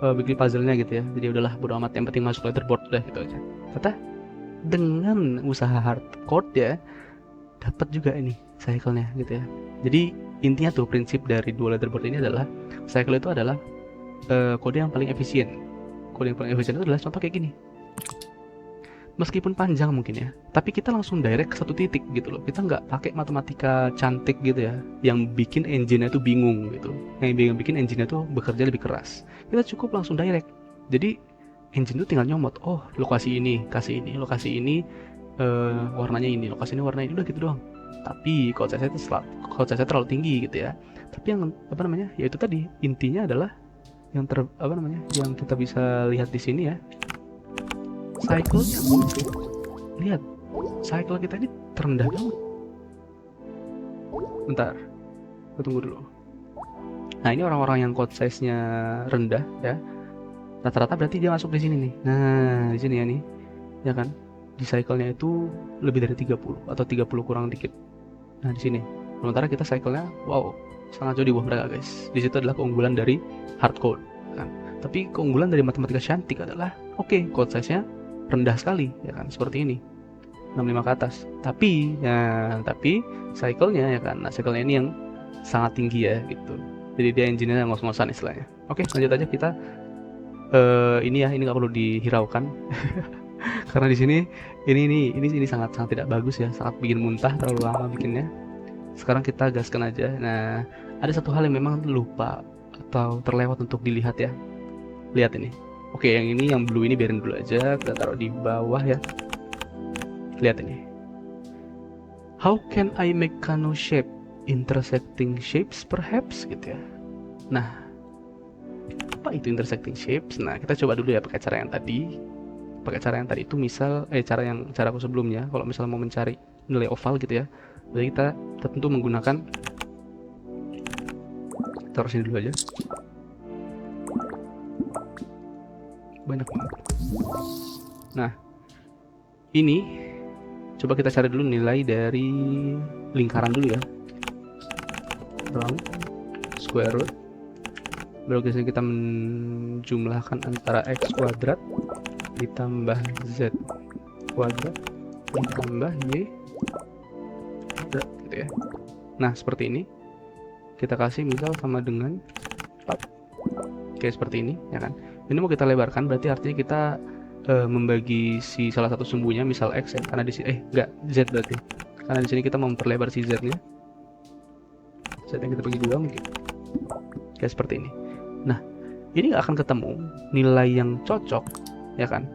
Speaker 1: bikin puzzle-nya gitu ya. Jadi udahlah, bodo amat, yang penting masuk leaderboard udah gitu aja. Ternyata dengan usaha hardcore ya dapat juga ini cycle-nya gitu ya. Jadi intinya tuh prinsip dari dua leaderboard ini adalah cycle itu adalah kode yang paling efisien. Kode yang paling efisien itu adalah contoh kayak gini. Meskipun panjang mungkin ya, tapi kita langsung direct ke satu titik gitu loh. Kita nggak pakai matematika cantik gitu ya, yang bikin engine-nya tuh bingung gitu. Yang bikin engine-nya tuh bekerja lebih keras. Kita cukup langsung direct. Jadi engine tuh tinggal nyomot. Oh, lokasi ini, kasih ini, lokasi ini, warnanya ini, lokasi ini warnanya ini, udah gitu doang. Tapi code size-nya terlalu tinggi gitu ya. Tapi yang apa namanya? Ya itu tadi, intinya adalah yang yang kita bisa lihat di sini ya. Cycle-nya lihat, cycle kita ini terendah banget. Bentar, kita tunggu dulu. Nah ini orang-orang yang code size-nya rendah ya, rata-rata berarti dia masuk di sini nih. Nah di sini ya nih, ya kan? Di cycle-nya itu lebih dari 30 atau 30 kurang dikit. Nah di sini. Sementara kita cycle-nya, wow, sangat jauh di bawah mereka guys. Di situ adalah keunggulan dari hardcode kan. Tapi keunggulan dari matematika cantik adalah, oke, code size-nya rendah sekali ya kan, seperti ini 65 ke atas. Tapi cycle-nya ya kan, nah cycle-nya ini yang sangat tinggi ya gitu. Jadi dia engine-nya ngos-ngosan istilahnya. Oke, lanjut aja kita. Ini nggak perlu dihiraukan karena di sini ini sangat tidak bagus ya, sangat bikin muntah, terlalu lama bikinnya. Sekarang kita gaskan aja. Nah ada satu hal yang memang lupa atau terlewat untuk dilihat ya. Lihat ini. Oke, yang ini, yang blue ini biarin dulu aja, kita taruh di bawah ya. Lihat ini. How can I make Kanu shape? Intersecting shapes perhaps gitu ya. Nah, apa itu intersecting shapes? Nah, kita coba dulu ya pakai cara yang tadi. Pakai cara yang tadi itu misal cara aku sebelumnya, kalau misalnya mau mencari nilai oval gitu ya. Jadi kita tentu menggunakan, taruh sini dulu aja. Banyak banget. Nah ini coba kita cari dulu nilai dari lingkaran dulu ya. Round square root, baru kita menjumlahkan antara x kuadrat ditambah z kuadrat ditambah y kuadrat gitu ya. Nah seperti ini kita kasih misal sama dengan 4. Oke, seperti ini ya kan. Ini mau kita lebarkan, berarti artinya kita membagi si salah satu sumbunya, misal X ya, karena di sini enggak, Z berarti. Karena di sini kita mau memperlebar si Z-nya. Z-nya kita bagi 2 mungkin. Kayak seperti ini. Nah, ini nggak akan ketemu nilai yang cocok, ya kan?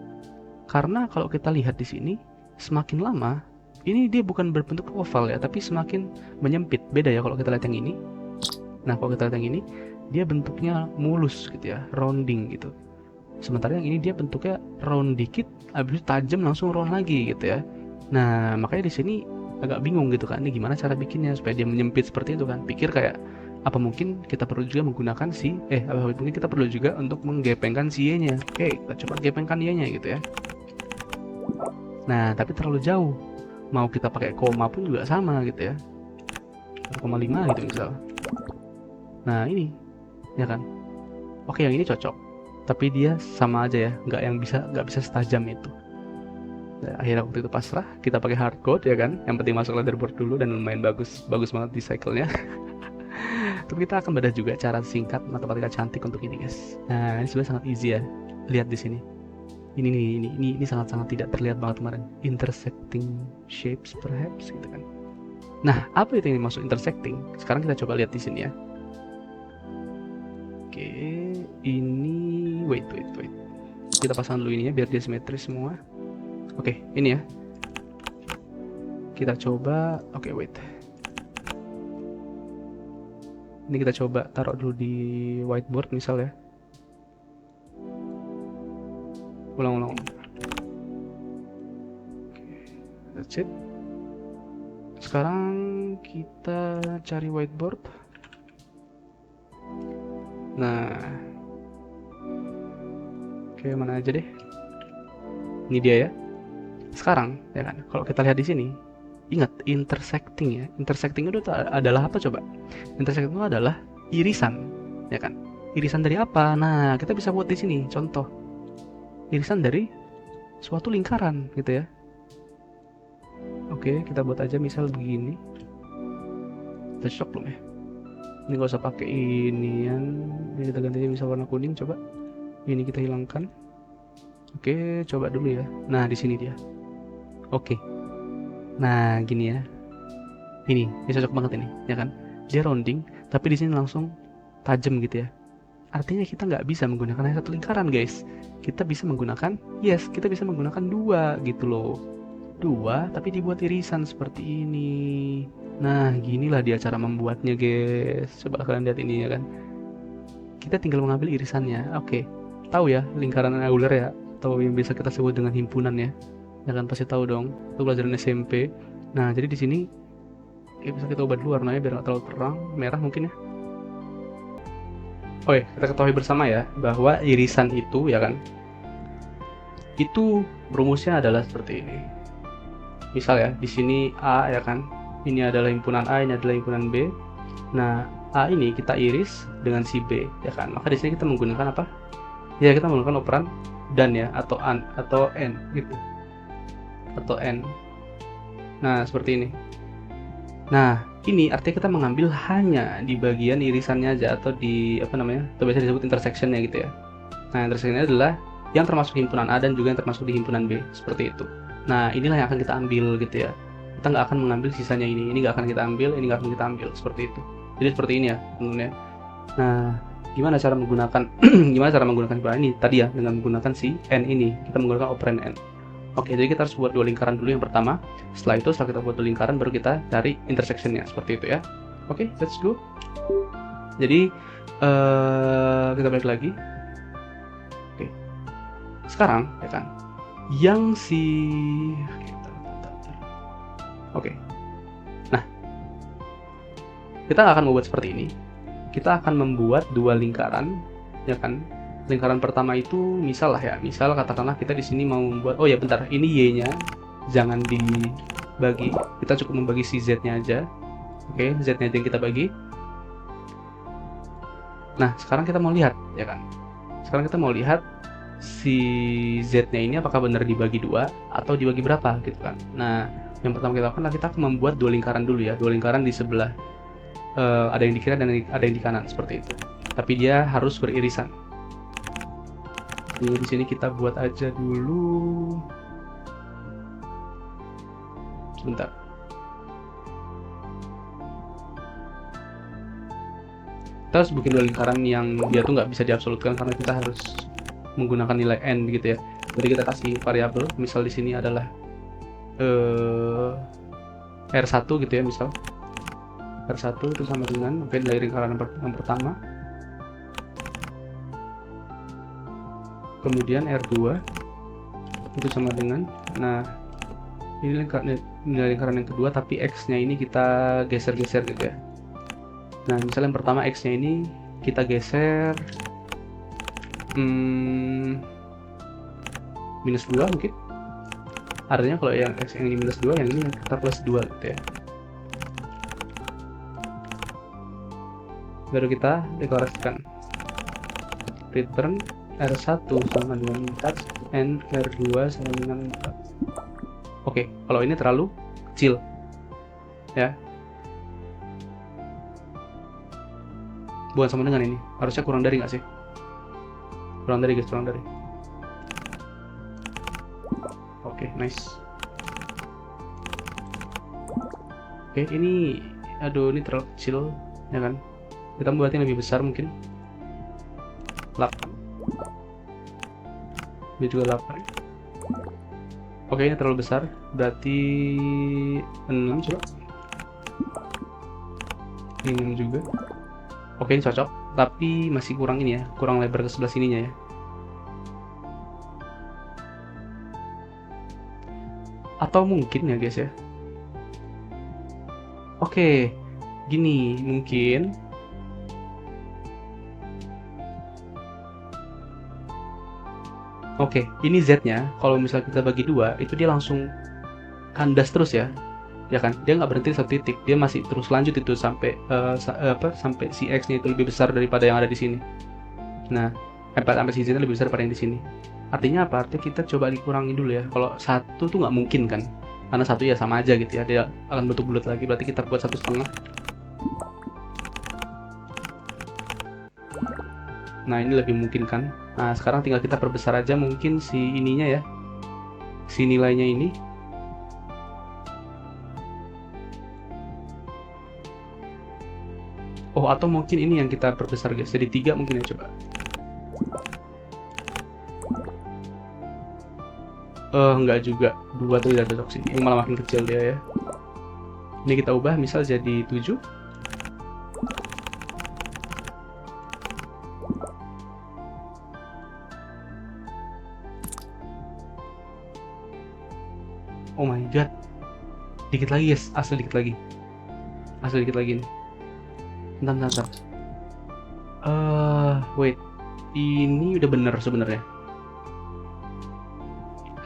Speaker 1: Karena kalau kita lihat di sini, semakin lama ini dia bukan berbentuk oval ya, tapi semakin menyempit. Beda ya kalau kita lihat yang ini. Nah, kalau kita lihat yang ini, dia bentuknya mulus gitu ya, rounding gitu. Sementara yang ini dia bentuknya round dikit, habis itu tajam langsung round lagi gitu ya. Nah, makanya di sini agak bingung gitu kan, ini gimana cara bikinnya supaya dia menyempit seperti itu kan. Pikir kayak apa mungkin kita perlu juga menggunakan apa mungkin kita perlu juga untuk menggepengkan si Y-nya. Oke, kita coba gepengkan Y-nya gitu ya. Nah, tapi terlalu jauh. Mau kita pakai koma pun juga sama gitu ya. 1,5 gitu misal. Nah, ini ya kan. Oke, yang ini cocok. Tapi dia sama aja ya, nggak bisa setajam itu. Nah, akhirnya waktu itu pasrah, kita pakai hardcode ya kan. Yang penting masuk leaderboard dulu dan lumayan bagus banget di cycle-nya. Tapi kita akan bedah juga cara singkat matematika cantik untuk ini guys. Nah, ini sebenarnya sangat easy ya. Lihat di sini. Ini sangat-sangat tidak terlihat banget kemarin. Intersecting shapes perhaps gitu kan. Nah, apa itu yang dimaksud intersecting? Sekarang kita coba lihat di sini ya. Oke, ini wait. Kita pasang dulu ininya biar dia simetris semua. Oke, ini ya. Kita coba, oke wait. Ini kita coba taruh dulu di whiteboard misal ya. Ulang. That's it. Sekarang kita cari whiteboard. Nah, oke, mana aja deh. Ini dia ya. Sekarang ya kan, kalau kita lihat di sini, ingat intersecting ya. Intersecting itu adalah apa coba? Intersecting itu adalah irisan, ya kan? Irisan dari apa? Nah, kita bisa buat di sini contoh. Irisan dari suatu lingkaran gitu ya. Oke, kita buat aja misal begini. Kita cocok belum ya? Ini gak usah pakai inian. Ini kita gantinya misal warna kuning coba. Ini kita hilangkan. Oke, coba dulu ya. Nah, di sini dia. Oke. Nah, gini ya. Ini cocok banget ini, ya kan? Dia rounding, tapi di sini langsung tajam gitu ya. Artinya kita nggak bisa menggunakan hanya satu lingkaran, guys. Kita bisa menggunakan, kita bisa menggunakan 2 gitu loh. 2, tapi dibuat irisan seperti ini. Nah, ginilah dia cara membuatnya, guys. Coba kalian lihat ini ya kan. Kita tinggal mengambil irisannya. Oke. Tahu ya, lingkaran angular ya, atau yang biasa kita sebut dengan himpunan ya. Ya kan, pasti tahu dong. Itu pelajaran SMP. Nah, jadi di sini bisa kita ubah dulu warnanya biar nggak terlalu terang, merah mungkin ya. Oke, kita ketahui bersama ya bahwa irisan itu ya kan, itu rumusnya adalah seperti ini. Misal ya, di sini A ya kan, ini adalah himpunan A, ini adalah himpunan B. Nah, A ini kita iris dengan si B ya kan. Maka di sini kita menggunakan apa? Ya, kita menggunakan operan dan ya, atau an atau n gitu. Atau n. Nah, seperti ini. Nah, ini artinya kita mengambil hanya di bagian irisannya aja, atau di apa namanya? Atau biasa disebut intersectionnya gitu ya. Nah, intersectionnya adalah yang termasuk himpunan A dan juga yang termasuk di himpunan B, seperti itu. Nah, inilah yang akan kita ambil gitu ya. Kita nggak akan mengambil sisanya ini nggak akan kita ambil, ini nggak akan kita ambil, seperti itu. Jadi seperti ini ya, teman-teman. Nah, gimana cara menggunakan himpunan ini? Tadi ya, dengan menggunakan si n ini, kita menggunakan operan n. Oke, jadi kita harus buat 2 lingkaran dulu yang pertama. Setelah kita buat 2 lingkaran, baru kita cari intersectionnya, seperti itu ya. Oke, let's go. Jadi kita balik lagi. Oke, sekarang ya kan, yang si Oke. Nah, kita akan membuat seperti ini. Kita akan membuat 2 lingkaran, ya kan? Lingkaran pertama itu misal katakanlah kita di sini mau membuat, oh ya bentar, ini Y-nya jangan dibagi. Kita cukup membagi si Z-nya aja. Oke, Z-nya aja yang kita bagi. Nah, sekarang kita mau lihat, ya kan? Sekarang kita mau lihat si Z-nya ini apakah benar dibagi 2 atau dibagi berapa gitu kan. Nah, yang pertama kita lakukan adalah kita akan membuat 2 lingkaran dulu ya. 2 lingkaran di sebelah ada yang di kiri dan ada yang di kanan seperti itu. Tapi dia harus beririsan. Jadi di sini kita buat aja dulu. Sebentar. Kita harus bikin dua lingkaran yang dia tuh nggak bisa diabsolutkan karena kita harus menggunakan nilai n gitu ya. Jadi kita kasih variabel, misal di sini adalah R1 gitu ya, misal R1 itu sama dengan dari lingkaran yang pertama, kemudian R2 itu sama dengan, nah ini nilai lingkaran yang kedua tapi X nya ini kita geser-geser gitu ya. Nah misalnya yang pertama X nya ini kita geser minus 2 mungkin, artinya kalau yang X yang ini minus 2, yang ini kita plus 2 gitu ya. Baru kita deklarasikan return R1 sama dengan 4 and R2 sama dengan 4. Oke, kalau ini terlalu kecil ya, bukan sama dengan ini, harusnya kurang dari nggak sih? Kurang dari guys, kurang dari. Oke, nice. Oke, ini aduh ini terlalu kecil ya kan, kita membuatnya lebih besar mungkin 8, ini juga 8. Oke, ini terlalu besar, berarti 6 coba. Ini 6 juga. Oke, ini cocok, tapi masih kurang ini ya, kurang lebar ke sebelah sininya ya. Atau mungkin ya guys ya. Oke, gini mungkin. Oke, ini Z-nya kalau misalnya kita bagi dua, itu dia langsung kandas terus ya, ya kan? Dia nggak berhenti di satu titik, dia masih terus lanjut itu sampai sampai si X-nya itu lebih besar daripada yang ada di sini. Nah, sampai si Z-nya lebih besar daripada yang di sini. Artinya apa? Artinya kita coba dikurangi dulu ya. Kalau satu tuh nggak mungkin kan? Karena satu ya sama aja gitu ya, dia akan bentuk bulat lagi. Berarti kita buat 1,5. Nah, ini lebih mungkin kan? Nah, sekarang tinggal kita perbesar aja mungkin si ininya ya, si nilainya ini. Oh, atau mungkin ini yang kita perbesar guys, jadi 3 mungkin ya, coba. Enggak juga, 2 tuh tidak cocok sih, ini malah makin kecil dia ya. Ini kita ubah misal jadi 7. Oh my god, dikit lagi guys, asli dikit lagi, asli dikit lagi nih. Bentar. Wait, ini udah bener sebenarnya.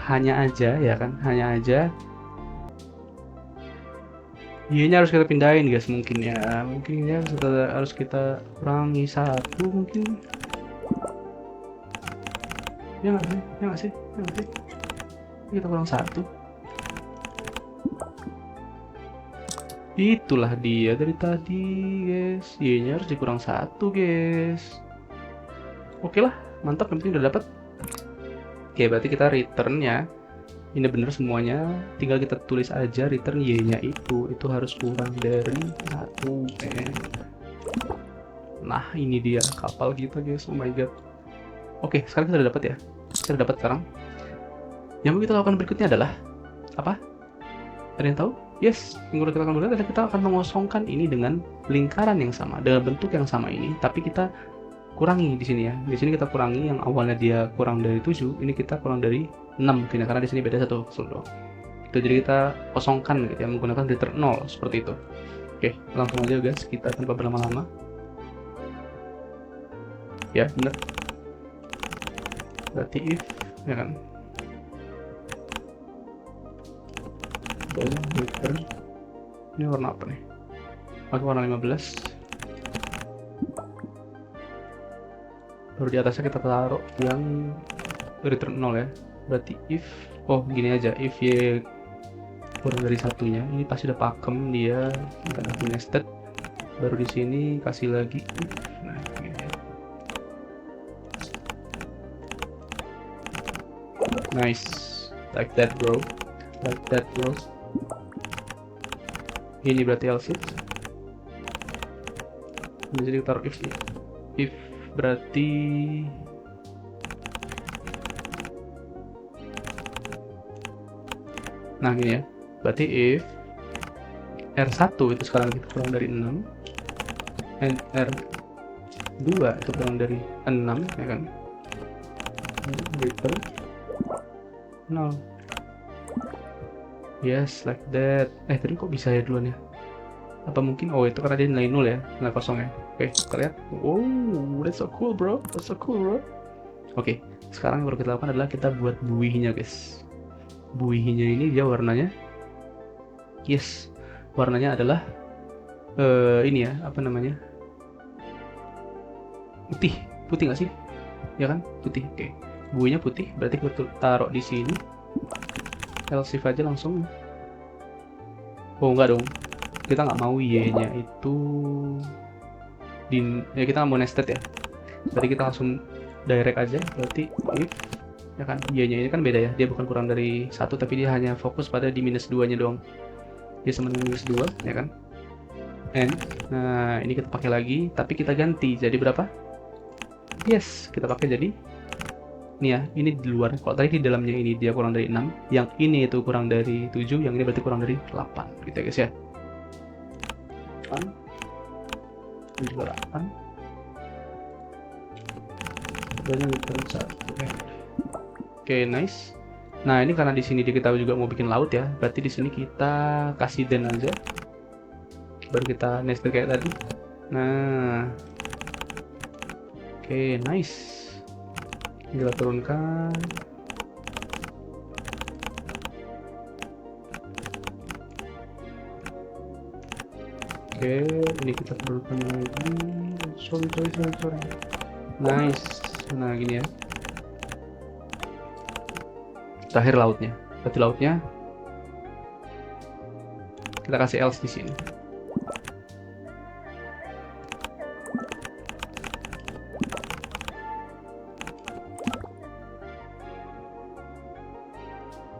Speaker 1: Hanya aja ya kan, hanya aja Y-nya harus kita pindahin guys, mungkin ya, mungkin ya harus kita kurangi 1 mungkin. Ya nggak sih, ya nggak sih, ya nggak sih, kita kurang 1. Itulah dia dari tadi guys, Y-nya harus dikurang 1 guys. Oke lah, mantap, yang penting udah dapat. Oke, berarti kita return-nya ini bener semuanya, tinggal kita tulis aja return Y-nya itu harus kurang dari 1. Nah, ini dia kapal kita guys, oh my god. Oke, sekarang kita udah dapat ya, kita udah dapat sekarang. Yang mau kita lakukan berikutnya adalah apa? Ada yang tahu? Yes, yang kita akan berikutnya adalah kita akan mengosongkan ini dengan lingkaran yang sama, dengan bentuk yang sama ini, tapi kita kurangi di sini ya. Di sini kita kurangi yang awalnya dia kurang dari 7, ini kita kurang dari 6 mungkin ya, karena di sini beda 1 doang. Itu jadi kita kosongkan gitu ya, menggunakan return 0 seperti itu. Oke, langsung aja guys, kita tanpa berlama-lama. Ya, benar. Berarti if ya kan. Return. Ini warna apa nih? Pakai warna 15. Baru di atasnya kita taruh yang return 0 ya. Berarti if, oh gini aja, if Y kurang dari 1-nya, ini pasti udah pakem dia, kita kasih nested. Baru di sini kasih lagi if. Nah, gini ya. Nice. Like that bro. Like that bro. Ini berarti else if. Jadi taruh if sih. If berarti nah gini ya. Berarti if R1 itu sekarang kita kurang dari 6 and R2 itu kurang dari 6 ya kan. Return 0. Yes, like that. Tadi kok bisa ya duluan ya? Apa mungkin itu karena dia nilai 0 ya, nilai kosong ya. Oke, kita lihat. Oh, that's so cool bro, that's so cool bro. Oke, sekarang yang perlu kita lakukan adalah kita buat buihnya guys. Buihnya ini dia warnanya, yes, warnanya adalah ini ya, apa namanya, putih nggak sih? Ya kan, putih. Oke, buihnya putih, berarti kita taruh di sini. Else if aja langsung. Oh enggak dong, kita nggak mau y-nya itu ya kita nggak mau nested ya, berarti kita langsung direct aja. Berarti if ya kan, y-nya ini kan beda ya, dia bukan kurang dari 1 tapi dia hanya fokus pada di minus 2 nya doang, dia sama dengan minus 2 ya kan. And nah ini kita pakai lagi tapi kita ganti jadi berapa? Yes, kita pakai jadi nih ya, ini di luar. Kalau tadi di dalamnya ini dia kurang dari 6, yang ini itu kurang dari 7, yang ini berarti kurang dari 8 gitu ya guys ya. 8 juga 8 dan return 1. Oke, nice. Nah ini karena di sini kita juga mau bikin laut ya, berarti di sini kita kasih then aja, baru kita nested kayak tadi. Nah oke, nice. Kita turunkan. Oke, ini kita turunkan lagi. Sorry. Nice. Nah gini ya. Terakhir lautnya. Berarti lautnya kita kasih else di sini.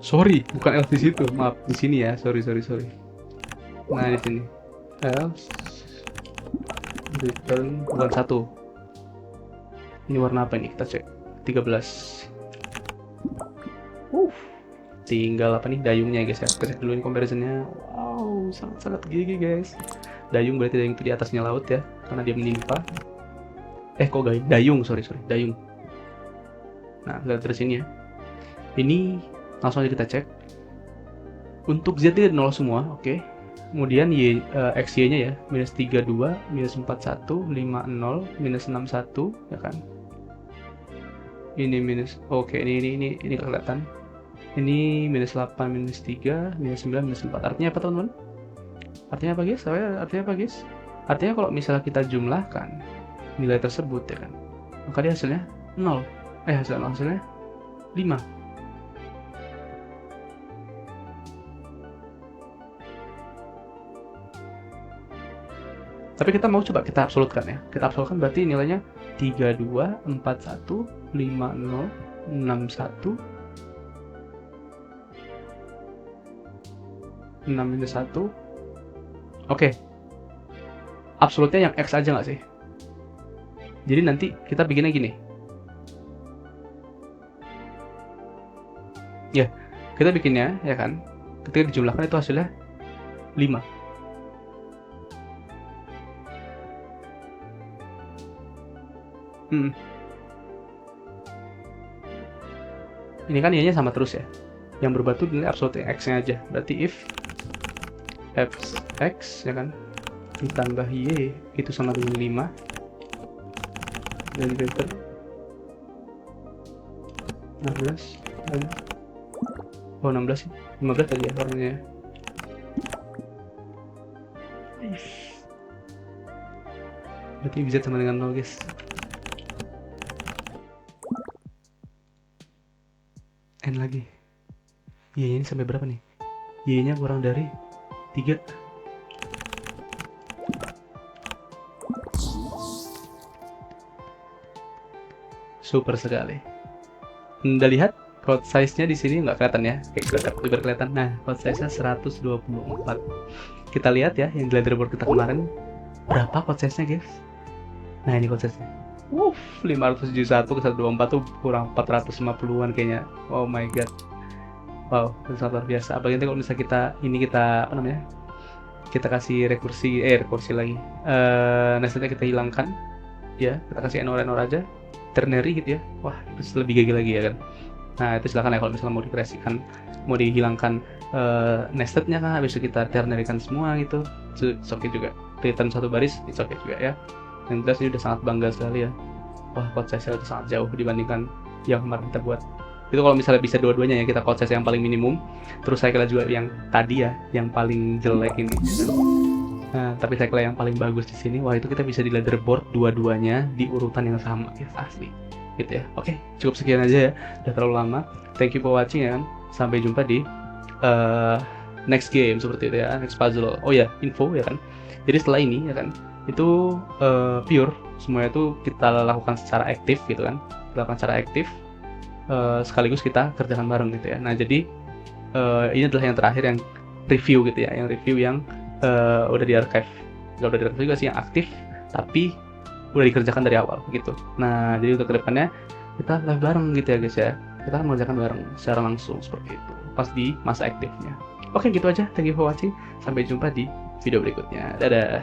Speaker 1: Sorry, bukan else di situ. Maaf, di sini ya. Sorry. Nah, di sini. Else return bukan 1. Ini warna apa ini? Kita cek. 13. Tinggal apa nih? Dayungnya guys ya. Kita cek dulu ini comparisonnya. Wow, sangat gigi guys. Dayung berarti dayung itu di atasnya laut ya, karena dia menimpa. Kok guys? Dayung, sorry. Dayung. Nah, lihat dari sini ya. Ini langsung aja kita cek. Untuk Z ini 0 semua, oke. Kemudian XY-nya ya, minus 32, minus 41, 50, minus 61, ya kan. Ini minus, oke, ini kelihatan. Ini minus 8, minus 3, minus 9, minus 4. Artinya apa teman-teman? Artinya apa guys? Artinya kalau misalnya kita jumlahkan nilai tersebut ya kan, maka dia hasilnya 0. Hasilnya 5. Tapi kita mau coba kita absolutkan ya. Kita absolutkan berarti nilainya 32, 41, 50, 61, 6 minus 1. Oke. Absolutnya yang X aja nggak sih? Jadi nanti kita bikinnya gini. Ya, kita bikinnya ya kan. Ketika dijumlahkan itu hasilnya 5. Ini kan y-nya sama terus ya. Yang berubah tuh nilai absolute x-nya aja. Berarti if x ya kan ditambah y itu sama dengan 5 dan return 16 dan 16 sih. 15 tadi ya warnanya. Berarti z sama dengan 0 guys. N lagi. Y-nya ini sampai berapa nih? Y-nya kurang dari 3. Super sekali. Anda lihat Code size-nya di sini nggak kelihatan ya, kayak biar kelihatan. Nah, code size-nya 124. Kita lihat ya, yang di leaderboard kita kemarin berapa code size-nya, guys? Nah, ini code size-nya. 571 ke 124 tuh kurang 450-an kayaknya. Oh my god. Wow, itu sangat luar biasa. Apalagi nanti kalau misalnya kita apa namanya? Kita kasih rekursi lagi. Nestetnya kita hilangkan, ya. Kita kasih enor aja, ternary gitu ya. Wah, itu lebih gigi lagi ya kan. Nah, itu silakan ya kalau misalnya mau dikreasikan, mau dihilangkan nestetnya kan, habis itu kita ternarykan semua gitu. It's okay juga. Return satu baris, it's okay juga ya. Yang jelas ini udah sangat bangga sekali ya. Wah, code size-nya udah sangat jauh dibandingkan yang kemarin kita buat. Itu kalau misalnya bisa dua-duanya ya, kita code size yang paling minimum, terus saya kira juga yang tadi ya, yang paling jelek ini. Nah, tapi saya kira yang paling bagus di sini, wah itu kita bisa di leaderboard dua-duanya di urutan yang sama, ya asli. Gitu ya. Oke, cukup sekian aja ya. Udah terlalu lama. Thank you for watching ya kan. Sampai jumpa di next game seperti itu ya, next puzzle. Oh ya, info ya kan. Jadi setelah ini ya kan, itu pure semuanya itu kita lakukan secara aktif gitu kan. Kita lakukan secara aktif. Sekaligus kita kerjakan bareng gitu ya. Nah jadi ini adalah yang terakhir yang review gitu ya, yang review yang udah di archive, udah di archive juga sih yang aktif, tapi udah dikerjakan dari awal gitu. Nah jadi untuk kedepannya kita live bareng gitu ya guys ya, kita akan mengerjakan bareng secara langsung seperti itu pas di masa aktifnya. Oke gitu aja, thank you for watching, sampai jumpa di video berikutnya, dadah.